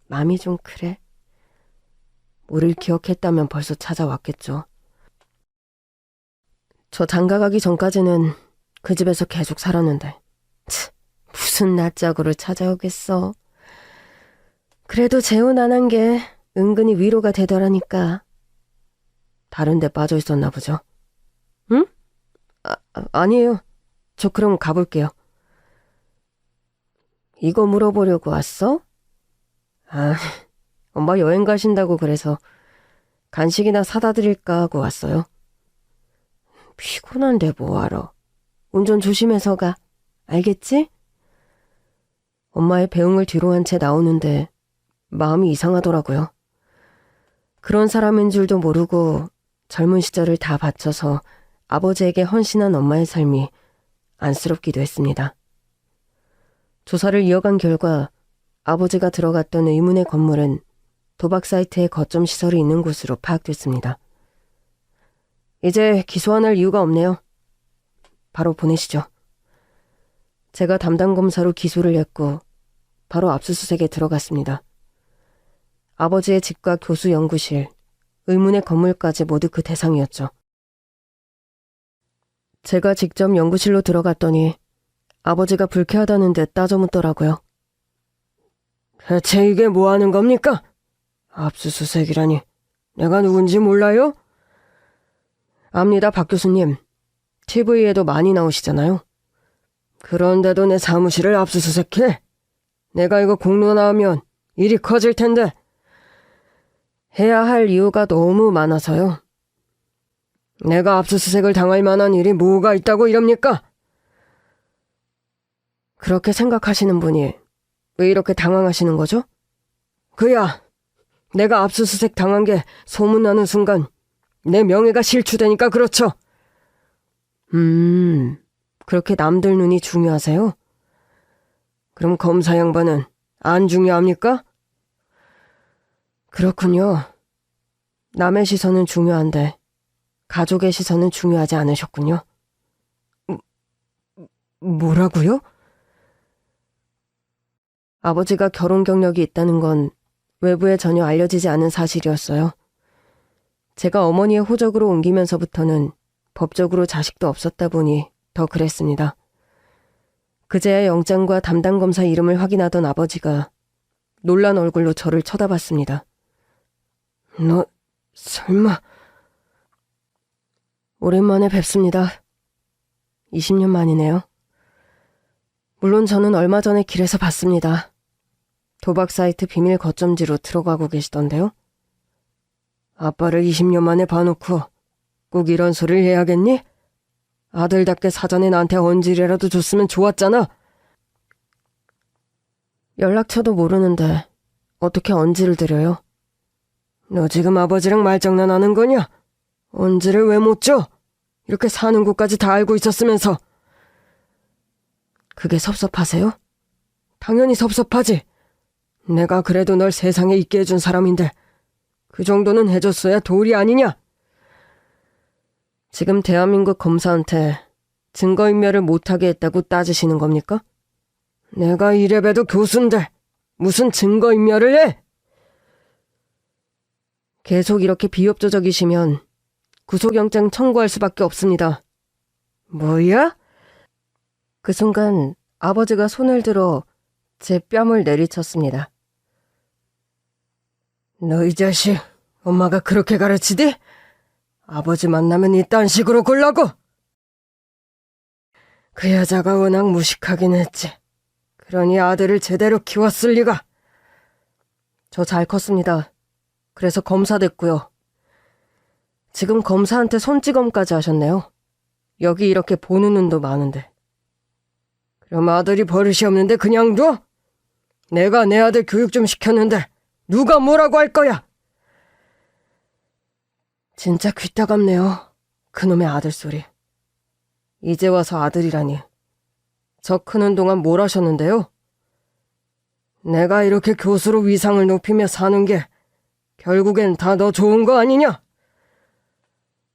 Speaker 1: 마음이 좀 그래. 우릴 기억했다면 벌써 찾아왔겠죠. 저 장가가기 전까지는 그 집에서 계속 살았는데 무슨 낯짝으로 찾아오겠어. 그래도 재혼 안 한 게 은근히 위로가 되더라니까. 다른 데 빠져 있었나 보죠. 응? 아니에요. 저 그럼 가볼게요. 이거 물어보려고 왔어? 엄마 여행 가신다고 그래서 간식이나 사다 드릴까 하고 왔어요. 피곤한데 뭐하러. 운전 조심해서 가. 알겠지? 엄마의 배웅을 뒤로 한 채 나오는데 마음이 이상하더라고요. 그런 사람인 줄도 모르고 젊은 시절을 다 바쳐서 아버지에게 헌신한 엄마의 삶이 안쓰럽기도 했습니다. 조사를 이어간 결과 아버지가 들어갔던 의문의 건물은 도박 사이트에 거점 시설이 있는 곳으로 파악됐습니다. 이제 기소 안 할 이유가 없네요. 바로 보내시죠. 제가 담당 검사로 기소를 했고 바로 압수수색에 들어갔습니다. 아버지의 집과 교수 연구실, 의문의 건물까지 모두 그 대상이었죠. 제가 직접 연구실로 들어갔더니 아버지가 불쾌하다는 듯 따져묻더라고요. 대체 이게 뭐 하는 겁니까? 압수수색이라니. 내가 누군지 몰라요? 압니다, 박 교수님. TV에도 많이 나오시잖아요. 그런데도 내 사무실을 압수수색해? 내가 이거 공로 나오면 일이 커질 텐데. 해야 할 이유가 너무 많아서요. 내가 압수수색을 당할 만한 일이 뭐가 있다고 이럽니까? 그렇게 생각하시는 분이 왜 이렇게 당황하시는 거죠? 그야, 내가 압수수색 당한 게 소문나는 순간 내 명예가 실추되니까 그렇죠. 그렇게 남들 눈이 중요하세요? 그럼 검사 양반은 안 중요합니까? 그렇군요. 남의 시선은 중요한데 가족의 시선은 중요하지 않으셨군요. 뭐라고요? 아버지가 결혼 경력이 있다는 건 외부에 전혀 알려지지 않은 사실이었어요. 제가 어머니의 호적으로 옮기면서부터는 법적으로 자식도 없었다 보니 더 그랬습니다. 그제야 영장과 담당 검사 이름을 확인하던 아버지가 놀란 얼굴로 저를 쳐다봤습니다. 너 설마... 오랜만에 뵙습니다. 20년 만이네요. 물론 저는 얼마 전에 길에서 봤습니다. 도박 사이트 비밀 거점지로 들어가고 계시던데요. 아빠를 20년 만에 봐놓고 꼭 이런 소리를 해야겠니? 아들답게 사전에 나한테 언질이라도 줬으면 좋았잖아. 연락처도 모르는데 어떻게 언질을 드려요? 너 지금 아버지랑 말장난하는 거냐? 언질을 왜 못 줘? 이렇게 사는 곳까지 다 알고 있었으면서. 그게 섭섭하세요? 당연히 섭섭하지. 내가 그래도 널 세상에 있게 해준 사람인데 그 정도는 해줬어야 도리 아니냐? 지금 대한민국 검사한테 증거인멸을 못하게 했다고 따지시는 겁니까? 내가 이래봬도 교수인데 무슨 증거인멸을 해? 계속 이렇게 비협조적이시면 구속영장 청구할 수밖에 없습니다. 뭐야? 그 순간 아버지가 손을 들어 제 뺨을 내리쳤습니다. 너 이 자식, 엄마가 그렇게 가르치디? 아버지 만나면 이딴 식으로 굴라고? 그 여자가 워낙 무식하긴 했지. 그러니 아들을 제대로 키웠을 리가. 저 잘 컸습니다. 그래서 검사 됐고요. 지금 검사한테 손찌검까지 하셨네요. 여기 이렇게 보는 눈도 많은데. 그럼 아들이 버릇이 없는데 그냥 둬? 내가 내 아들 교육 좀 시켰는데 누가 뭐라고 할 거야? 진짜 귀따갑네요. 그놈의 아들 소리. 이제 와서 아들이라니. 저 크는 동안 뭘 하셨는데요? 내가 이렇게 교수로 위상을 높이며 사는 게
Speaker 2: 결국엔 다 너 좋은 거 아니냐?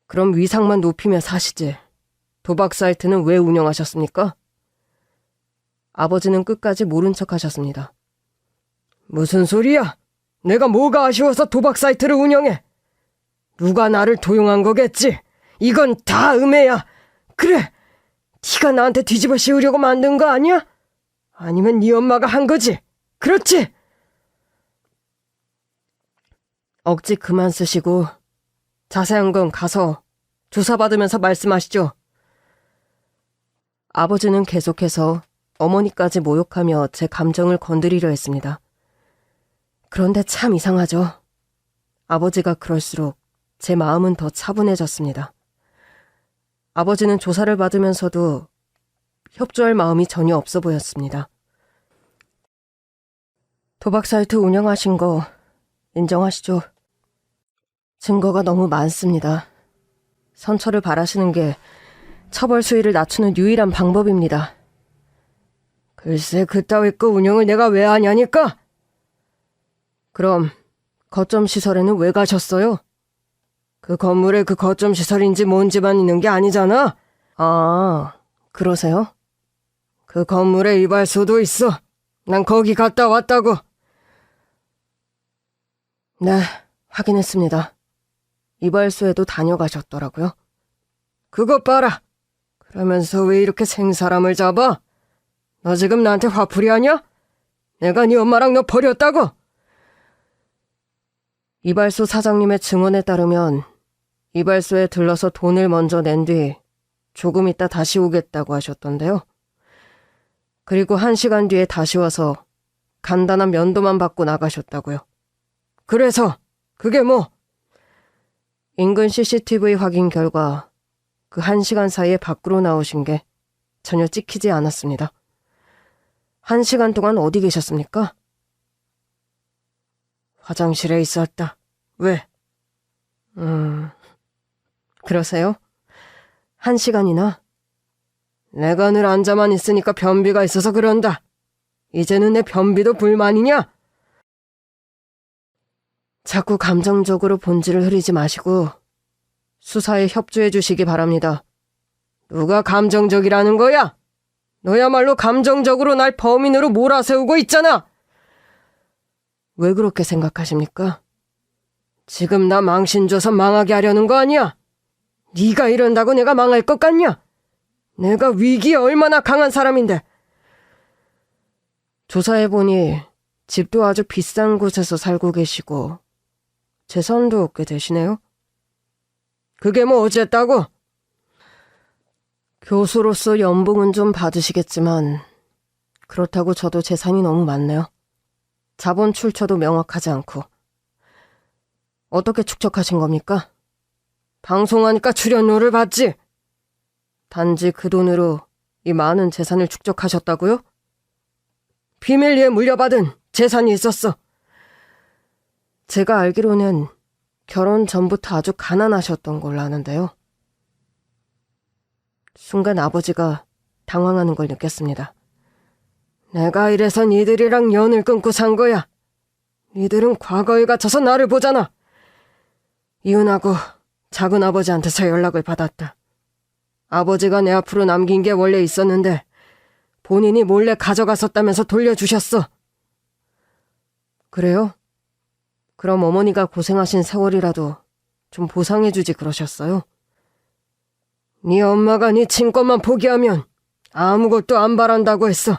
Speaker 1: 그럼 위상만 높이며 사시지. 도박 사이트는 왜 운영하셨습니까? 아버지는 끝까지 모른 척 하셨습니다.
Speaker 2: 무슨 소리야? 내가 뭐가 아쉬워서 도박 사이트를 운영해? 누가 나를 도용한 거겠지? 이건 다 음해야. 그래, 네가 나한테 뒤집어 씌우려고 만든 거 아니야? 아니면 네 엄마가 한 거지? 그렇지?
Speaker 1: 억지 그만 쓰시고 자세한 건 가서 조사받으면서 말씀하시죠. 아버지는 계속해서 어머니까지 모욕하며 제 감정을 건드리려 했습니다. 그런데 참 이상하죠. 아버지가 그럴수록 제 마음은 더 차분해졌습니다. 아버지는 조사를 받으면서도 협조할 마음이 전혀 없어 보였습니다. 도박 사이트 운영하신 거 인정하시죠? 증거가 너무 많습니다. 선처를 바라시는 게 처벌 수위를 낮추는 유일한 방법입니다.
Speaker 2: 글쎄, 그따위 거 운영을 내가 왜 하냐니까?
Speaker 1: 그럼 거점 시설에는 왜 가셨어요?
Speaker 2: 그 건물에 그 거점 시설인지 뭔지만 있는 게 아니잖아.
Speaker 1: 아, 그러세요?
Speaker 2: 그 건물에 이발소도 있어. 난 거기 갔다 왔다고.
Speaker 1: 네, 확인했습니다. 이발소에도 다녀가셨더라고요.
Speaker 2: 그것 봐라. 그러면서 왜 이렇게 생사람을 잡아? 너 지금 나한테 화풀이 하냐? 내가 네 엄마랑 너 버렸다고?
Speaker 1: 이발소 사장님의 증언에 따르면 이발소에 들러서 돈을 먼저 낸 뒤 조금 있다 다시 오겠다고 하셨던데요. 그리고 1시간 뒤에 다시 와서 간단한 면도만 받고 나가셨다고요.
Speaker 2: 그래서 그게 뭐?
Speaker 1: 인근 CCTV 확인 결과 그 1시간 사이에 밖으로 나오신 게 전혀 찍히지 않았습니다. 1시간 동안 어디 계셨습니까?
Speaker 2: 화장실에 있었다. 왜?
Speaker 1: 그러세요? 1시간이나?
Speaker 2: 내가 늘 앉아만 있으니까 변비가 있어서 그런다. 이제는 내 변비도 불만이냐?
Speaker 1: 자꾸 감정적으로 본질을 흐리지 마시고 수사에 협조해 주시기 바랍니다.
Speaker 2: 누가 감정적이라는 거야? 너야말로 감정적으로 날 범인으로 몰아세우고 있잖아.
Speaker 1: 왜 그렇게 생각하십니까?
Speaker 2: 지금 나 망신 줘서 망하게 하려는 거 아니야? 네가 이런다고 내가 망할 것 같냐? 내가 위기에 얼마나 강한 사람인데.
Speaker 1: 조사해보니 집도 아주 비싼 곳에서 살고 계시고 재산도 꽤 되시네요.
Speaker 2: 그게 뭐 어쨌다고?
Speaker 1: 교수로서 연봉은 좀 받으시겠지만 그렇다고 저도 재산이 너무 많네요. 자본 출처도 명확하지 않고. 어떻게 축적하신 겁니까?
Speaker 2: 방송하니까 출연료를 받지.
Speaker 1: 단지 그 돈으로 이 많은 재산을 축적하셨다고요?
Speaker 2: 비밀리에 물려받은 재산이 있었어.
Speaker 1: 제가 알기로는 결혼 전부터 아주 가난하셨던 걸로 아는데요. 순간 아버지가 당황하는 걸 느꼈습니다.
Speaker 2: 내가 이래서 니들이랑 연을 끊고 산 거야. 니들은 과거에 갇혀서 나를 보잖아. 이혼하고 작은아버지한테서 연락을 받았다. 아버지가 내 앞으로 남긴 게 원래 있었는데 본인이 몰래 가져갔었다면서 돌려주셨어.
Speaker 1: 그래요? 그럼 어머니가 고생하신 세월이라도 좀 보상해주지 그러셨어요?
Speaker 2: 네 엄마가 네 친권만 포기하면 아무것도 안 바란다고 했어.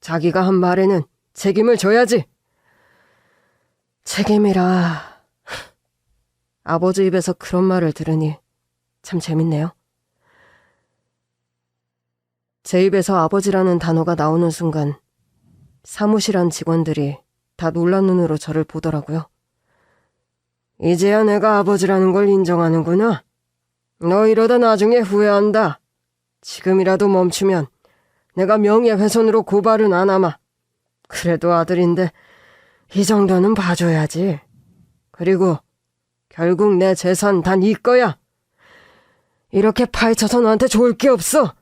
Speaker 2: 자기가 한 말에는 책임을 져야지.
Speaker 1: 책임이라... 아버지 입에서 그런 말을 들으니 참 재밌네요. 제 입에서 아버지라는 단어가 나오는 순간 사무실 안 직원들이 다 놀란 눈으로 저를 보더라고요.
Speaker 2: 이제야 내가 아버지라는 걸 인정하는구나. 너 이러다 나중에 후회한다. 지금이라도 멈추면 내가 명예훼손으로 고발은 안 하마. 그래도 아들인데 이 정도는 봐줘야지. 그리고 결국 내 재산 다 네 거야. 이렇게 파헤쳐서 너한테 좋을 게 없어.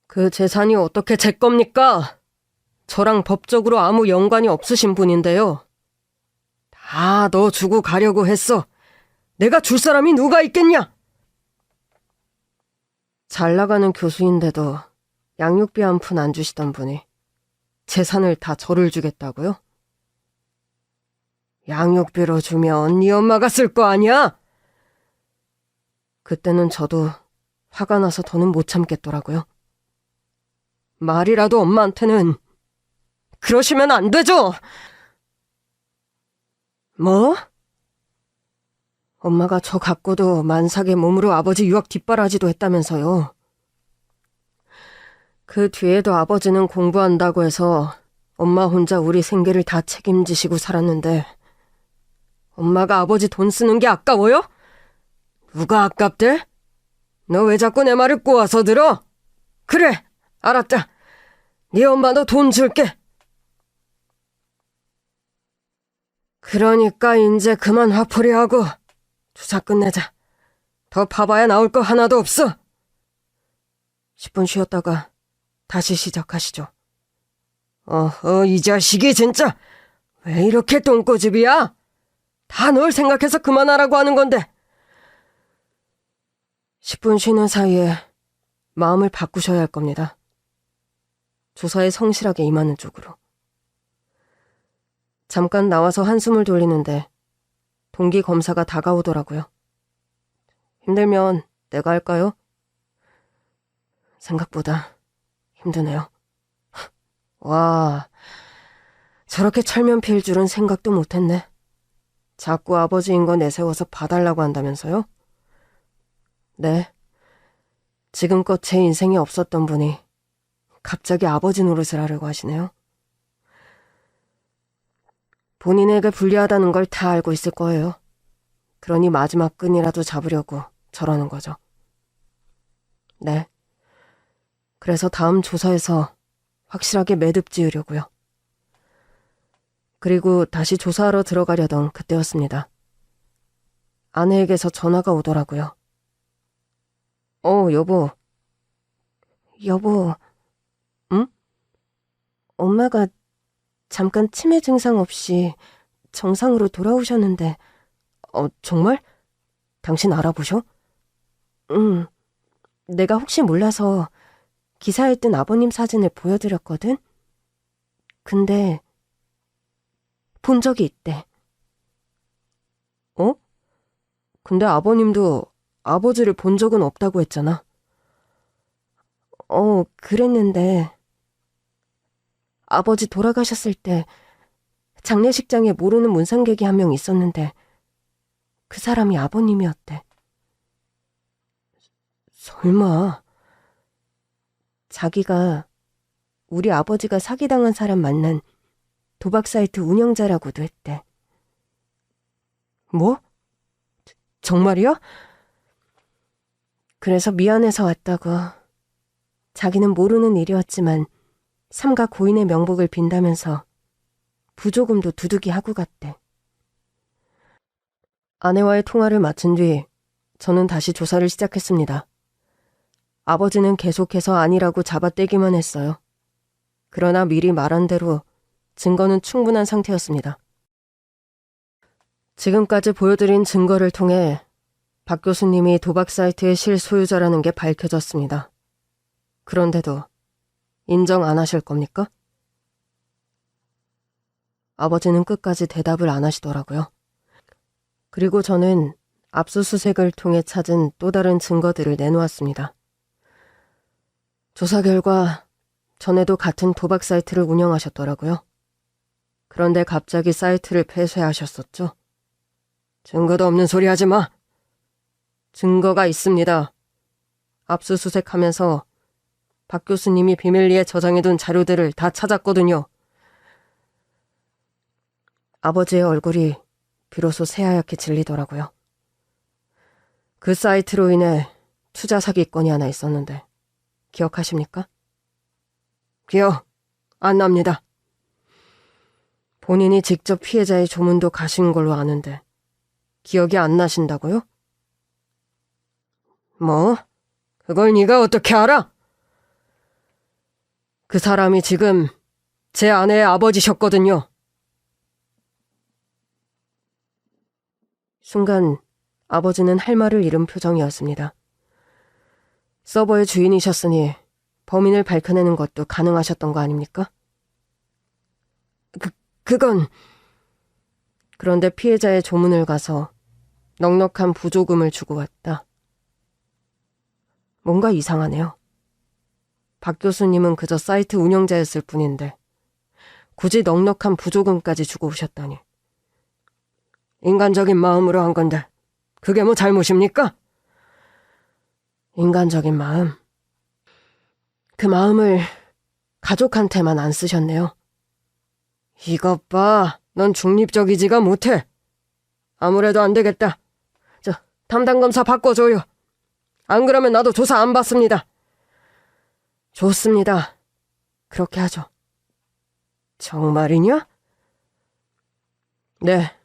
Speaker 1: 그 재산이 어떻게 제 겁니까? 저랑 법적으로 아무 연관이 없으신 분인데요.
Speaker 2: 다 너 주고 가려고 했어. 내가 줄 사람이 누가 있겠냐?
Speaker 1: 잘 나가는 교수인데도 양육비 한 푼 안 주시던 분이 재산을 다 저를 주겠다고요?
Speaker 2: 양육비로 주면 네 엄마가 쓸 거 아니야?
Speaker 1: 그때는 저도 화가 나서 더는 못 참겠더라고요.
Speaker 2: 말이라도 엄마한테는 그러시면 안 되죠. 뭐?
Speaker 1: 엄마가 저 갖고도 만삭의 몸으로 아버지 유학 뒷바라지도 했다면서요. 그 뒤에도 아버지는 공부한다고 해서 엄마 혼자 우리 생계를 다 책임지시고 살았는데
Speaker 2: 엄마가 아버지 돈 쓰는 게 아까워요? 누가 아깝대? 너 왜 자꾸 내 말을 꼬아서 들어? 그래, 알았다. 네 엄마도 돈 줄게. 그러니까 이제 그만 화풀이하고 주사 끝내자. 더 파봐야 나올 거 하나도 없어.
Speaker 1: 10분 쉬었다가 다시 시작하시죠.
Speaker 2: 이 자식이 진짜 왜 이렇게 똥꼬집이야? 다 널 생각해서 그만하라고 하는 건데.
Speaker 1: 10분 쉬는 사이에 마음을 바꾸셔야 할 겁니다. 조사에 성실하게 임하는 쪽으로. 잠깐 나와서 한숨을 돌리는데 동기 검사가 다가오더라고요. 힘들면 내가 할까요? 생각보다 힘드네요. 와, 저렇게 철면 피울 줄은 생각도 못했네. 자꾸 아버지인 거 내세워서 봐달라고 한다면서요? 네. 지금껏 제 인생에 없었던 분이 갑자기 아버지 노릇을 하려고 하시네요. 본인에게 불리하다는 걸 다 알고 있을 거예요. 그러니 마지막 끈이라도 잡으려고 저러는 거죠. 네. 그래서 다음 조사에서 확실하게 매듭 지으려고요. 그리고 다시 조사하러 들어가려던 그때였습니다. 아내에게서 전화가 오더라고요. 여보. 여보. 응? 엄마가 잠깐 치매 증상 없이 정상으로 돌아오셨는데. 정말? 당신 알아보셔? 응. 내가 혹시 몰라서 기사에 뜬 아버님 사진을 보여드렸거든? 근데 본 적이 있대. 근데 아버님도 아버지를 본 적은 없다고 했잖아. 그랬는데 아버지 돌아가셨을 때 장례식장에 모르는 문상객이 한 명 있었는데 그 사람이 아버님이었대. 설마. 자기가 우리 아버지가 사기당한 사람 만난 도박 사이트 운영자라고도 했대. 뭐? 정말이야? 그래서 미안해서 왔다고. 자기는 모르는 일이었지만 삼가 고인의 명복을 빈다면서 부조금도 두둑이 하고 갔대. 아내와의 통화를 마친 뒤 저는 다시 조사를 시작했습니다. 아버지는 계속해서 아니라고 잡아떼기만 했어요. 그러나 미리 말한 대로 증거는 충분한 상태였습니다. 지금까지 보여드린 증거를 통해 박 교수님이 도박 사이트의 실소유자라는 게 밝혀졌습니다. 그런데도 인정 안 하실 겁니까? 아버지는 끝까지 대답을 안 하시더라고요. 그리고 저는 압수수색을 통해 찾은 또 다른 증거들을 내놓았습니다. 조사 결과 전에도 같은 도박 사이트를 운영하셨더라고요. 그런데 갑자기 사이트를 폐쇄하셨었죠.
Speaker 2: 증거도 없는 소리 하지 마.
Speaker 1: 증거가 있습니다. 압수수색하면서 박 교수님이 비밀리에 저장해둔 자료들을 다 찾았거든요. 아버지의 얼굴이 비로소 새하얗게 질리더라고요. 그 사이트로 인해 투자 사기건이 하나 있었는데 기억하십니까?
Speaker 2: 기억 안 납니다.
Speaker 1: 본인이 직접 피해자의 조문도 가신 걸로 아는데 기억이 안 나신다고요?
Speaker 2: 뭐? 그걸 네가 어떻게 알아?
Speaker 1: 그 사람이 지금 제 아내의 아버지셨거든요. 순간 아버지는 할 말을 잃은 표정이었습니다. 서버의 주인이셨으니 범인을 밝혀내는 것도 가능하셨던 거 아닙니까?
Speaker 2: 그건
Speaker 1: 그런데 피해자의 조문을 가서 넉넉한 부조금을 주고 왔다. 뭔가 이상하네요. 박 교수님은 그저 사이트 운영자였을 뿐인데 굳이 넉넉한 부조금까지 주고 오셨다니.
Speaker 2: 인간적인 마음으로 한 건데 그게 뭐 잘못입니까?
Speaker 1: 인간적인 마음. 그 마음을 가족한테만 안 쓰셨네요.
Speaker 2: 이것 봐, 넌 중립적이지가 못해. 아무래도 안 되겠다. 담당 검사 바꿔줘요. 안 그러면 나도 조사 안 받습니다.
Speaker 1: 좋습니다. 그렇게 하죠.
Speaker 2: 정말이냐?
Speaker 1: 네.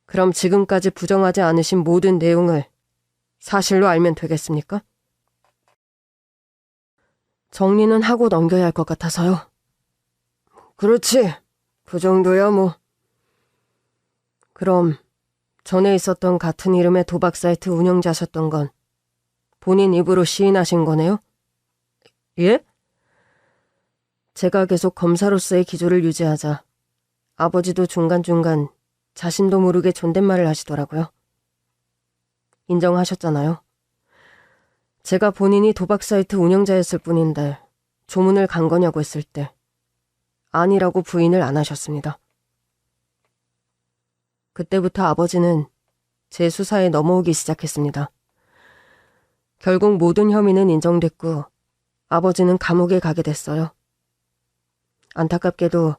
Speaker 1: 그럼 지금까지 부정하지 않으신 모든 내용을 사실로 알면 되겠습니까? 정리는 하고 넘겨야 할 것 같아서요.
Speaker 2: 그렇지. 그 정도야 뭐.
Speaker 1: 그럼 전에 있었던 같은 이름의 도박 사이트 운영자셨던 건 본인 입으로 시인하신 거네요?
Speaker 2: 예?
Speaker 1: 제가 계속 검사로서의 기조를 유지하자 아버지도 중간중간 자신도 모르게 존댓말을 하시더라고요. 인정하셨잖아요. 제가 본인이 도박 사이트 운영자였을 뿐인데 조문을 간 거냐고 했을 때 아니라고 부인을 안 하셨습니다. 그때부터 아버지는 제 수사에 넘어오기 시작했습니다. 결국 모든 혐의는 인정됐고 아버지는 감옥에 가게 됐어요. 안타깝게도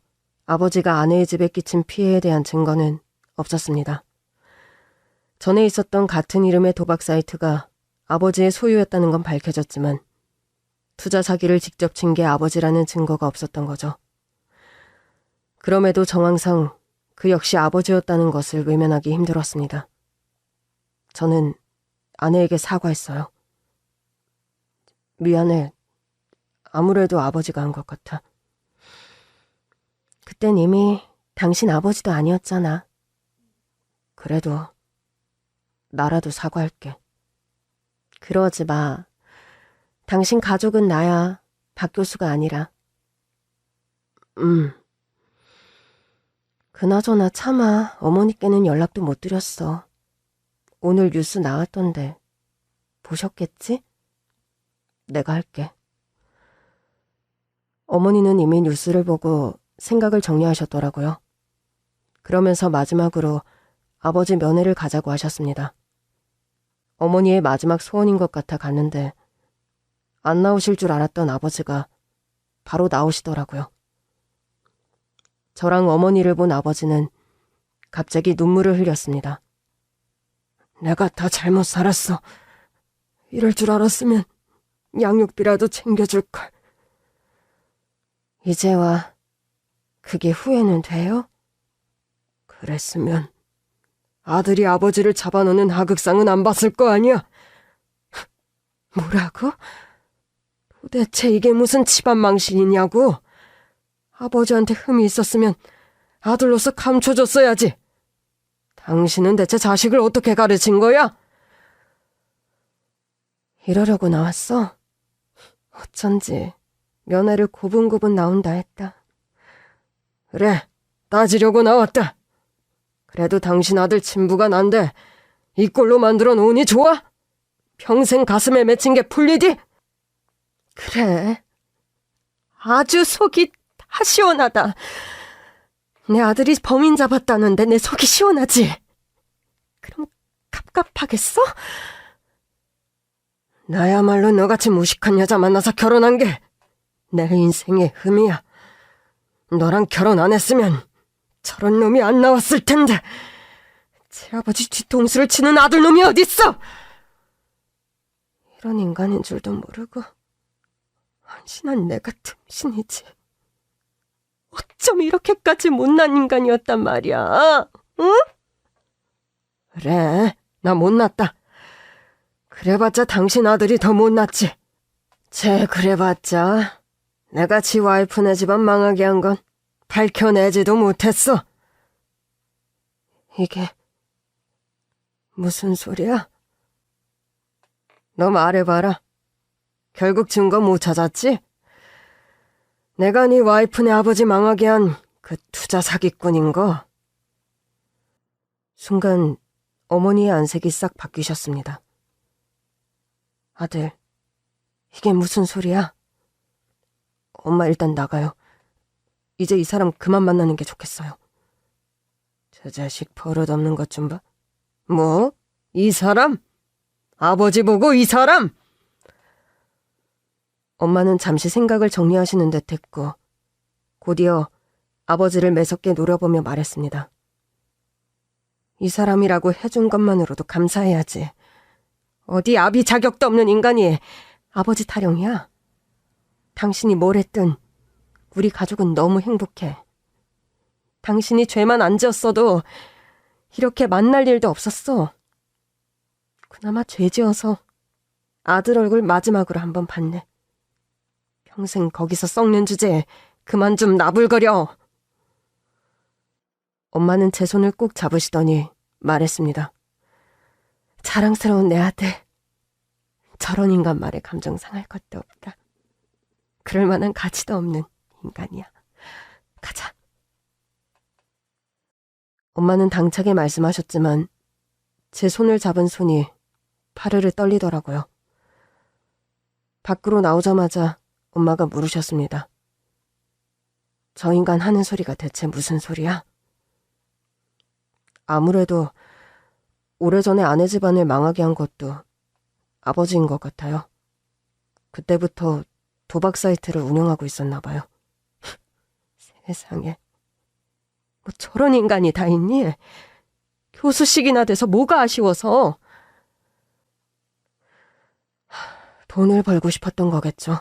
Speaker 1: 아버지가 아내의 집에 끼친 피해에 대한 증거는 없었습니다. 전에 있었던 같은 이름의 도박 사이트가 아버지의 소유였다는 건 밝혀졌지만 투자 사기를 직접 친 게 아버지라는 증거가 없었던 거죠. 그럼에도 정황상 그 역시 아버지였다는 것을 외면하기 힘들었습니다. 저는 아내에게 사과했어요. 미안해. 아무래도 아버지가 한 것 같아. 그땐 이미 당신 아버지도 아니었잖아. 그래도 나라도 사과할게. 그러지 마. 당신 가족은 나야. 박 교수가 아니라. 그나저나 차마 어머니께는 연락도 못 드렸어. 오늘 뉴스 나왔던데 보셨겠지? 내가 할게. 어머니는 이미 뉴스를 보고 생각을 정리하셨더라고요. 그러면서 마지막으로 아버지 면회를 가자고 하셨습니다. 어머니의 마지막 소원인 것 같아 갔는데 안 나오실 줄 알았던 아버지가 바로 나오시더라고요. 저랑 어머니를 본 아버지는 갑자기 눈물을 흘렸습니다.
Speaker 2: 내가 다 잘못 살았어. 이럴 줄 알았으면 양육비라도 챙겨줄걸.
Speaker 1: 이제와 그게 후회는 돼요?
Speaker 2: 그랬으면 아들이 아버지를 잡아놓는 하극상은 안 봤을 거 아니야.
Speaker 1: 뭐라고?
Speaker 2: 도대체 이게 무슨 집안 망신이냐고. 아버지한테 흠이 있었으면 아들로서 감춰줬어야지. 당신은 대체 자식을 어떻게 가르친 거야?
Speaker 1: 이러려고 나왔어? 어쩐지 면회를 고분고분 나온다 했다.
Speaker 2: 그래, 따지려고 나왔다. 그래도 당신 아들 친부가 난데 이 꼴로 만들어 놓으니 좋아? 평생 가슴에 맺힌 게 풀리디?
Speaker 1: 그래. 아주 속이 다 시원하다. 내 아들이 범인 잡았다는데 내 속이 시원하지? 그럼 갑갑하겠어?
Speaker 2: 나야말로 너같이 무식한 여자 만나서 결혼한 게 내 인생의 흠이야. 너랑 결혼 안 했으면 저런 놈이 안 나왔을 텐데. 제 아버지 뒤통수를 치는 아들놈이 어딨어?
Speaker 1: 이런 인간인 줄도 모르고 한심한 내가 틈신이지. 어쩜 이렇게까지 못난 인간이었단 말이야, 응?
Speaker 2: 그래, 나 못났다. 그래봤자 당신 아들이 더 못났지. 그래봤자 내가 지 와이프네 집안 망하게 한 건 밝혀내지도 못했어.
Speaker 1: 이게
Speaker 2: 무슨 소리야? 너 말해봐라. 결국 증거 못 찾았지? 내가 네 와이프네 아버지 망하게 한 그 투자 사기꾼인 거.
Speaker 1: 순간 어머니의 안색이 싹 바뀌셨습니다. 아들, 이게 무슨 소리야? 엄마 일단 나가요. 이제 이 사람 그만 만나는 게 좋겠어요.
Speaker 2: 저 자식 버릇없는 것 좀 봐. 뭐? 이 사람? 아버지 보고 이 사람?
Speaker 1: 엄마는 잠시 생각을 정리하시는 듯 했고 곧이어 아버지를 매섭게 노려보며 말했습니다. 이 사람이라고 해준 것만으로도 감사해야지. 어디 아비 자격도 없는 인간이 아버지 타령이야. 당신이 뭘 했든 우리 가족은 너무 행복해. 당신이 죄만 안 지었어도 이렇게 만날 일도 없었어. 그나마 죄 지어서 아들 얼굴 마지막으로 한번 봤네. 평생 거기서 썩는 주제에 그만 좀 나불거려. 엄마는 제 손을 꼭 잡으시더니 말했습니다. 자랑스러운 내 아들. 저런 인간 말에 감정 상할 것도 없다. 그럴 만한 가치도 없는 인간이야. 가자. 엄마는 당차게 말씀하셨지만 제 손을 잡은 손이 파르르 떨리더라고요. 밖으로 나오자마자 엄마가 물으셨습니다. 저 인간 하는 소리가 대체 무슨 소리야? 아무래도 오래전에 아내 집안을 망하게 한 것도 아버지인 것 같아요. 그때부터 도박 사이트를 운영하고 있었나 봐요. 세상에. 뭐 저런 인간이 다 있니? 교수식이나 돼서 뭐가 아쉬워서. 돈을 벌고 싶었던 거겠죠.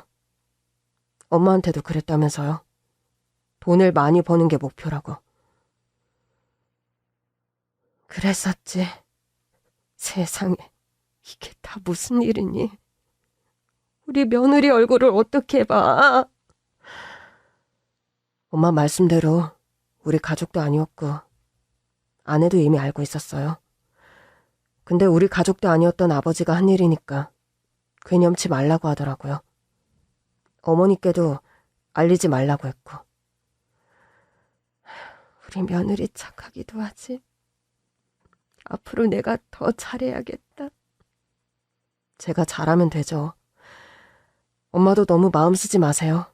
Speaker 1: 엄마한테도 그랬다면서요. 돈을 많이 버는 게 목표라고. 그랬었지. 세상에, 이게 다 무슨 일이니? 우리 며느리 얼굴을 어떻게 봐? 엄마 말씀대로 우리 가족도 아니었고 아내도 이미 알고 있었어요. 근데 우리 가족도 아니었던 아버지가 한 일이니까 괴념치 말라고 하더라고요. 어머니께도 알리지 말라고 했고. 우리 며느리 착하기도 하지. 앞으로 내가 더 잘해야겠다. 제가 잘하면 되죠. 엄마도 너무 마음 쓰지 마세요.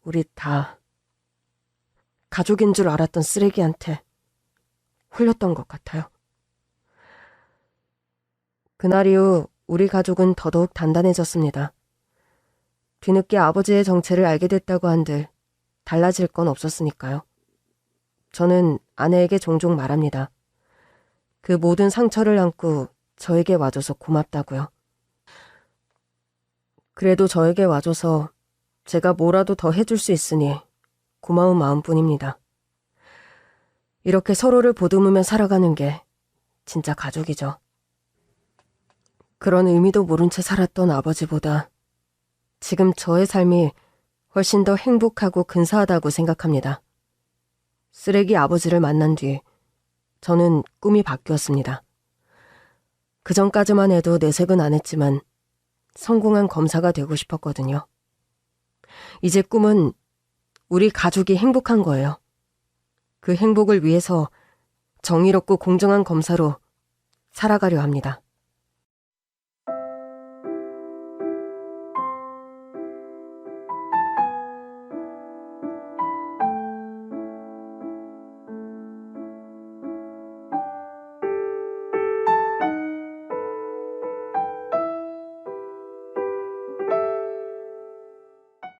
Speaker 1: 우리 다 가족인 줄 알았던 쓰레기한테 홀렸던 것 같아요. 그날 이후 우리 가족은 더더욱 단단해졌습니다. 뒤늦게 아버지의 정체를 알게 됐다고 한들 달라질 건 없었으니까요. 저는 아내에게 종종 말합니다. 그 모든 상처를 안고 저에게 와줘서 고맙다고요. 그래도 저에게 와줘서 제가 뭐라도 더 해줄 수 있으니 고마운 마음뿐입니다. 이렇게 서로를 보듬으며 살아가는 게 진짜 가족이죠. 그런 의미도 모른 채 살았던 아버지보다 지금 저의 삶이 훨씬 더 행복하고 근사하다고 생각합니다. 쓰레기 아버지를 만난 뒤 저는 꿈이 바뀌었습니다. 그전까지만 해도 내색은 안 했지만 성공한 검사가 되고 싶었거든요. 이제 꿈은 우리 가족이 행복한 거예요. 그 행복을 위해서 정의롭고 공정한 검사로 살아가려 합니다.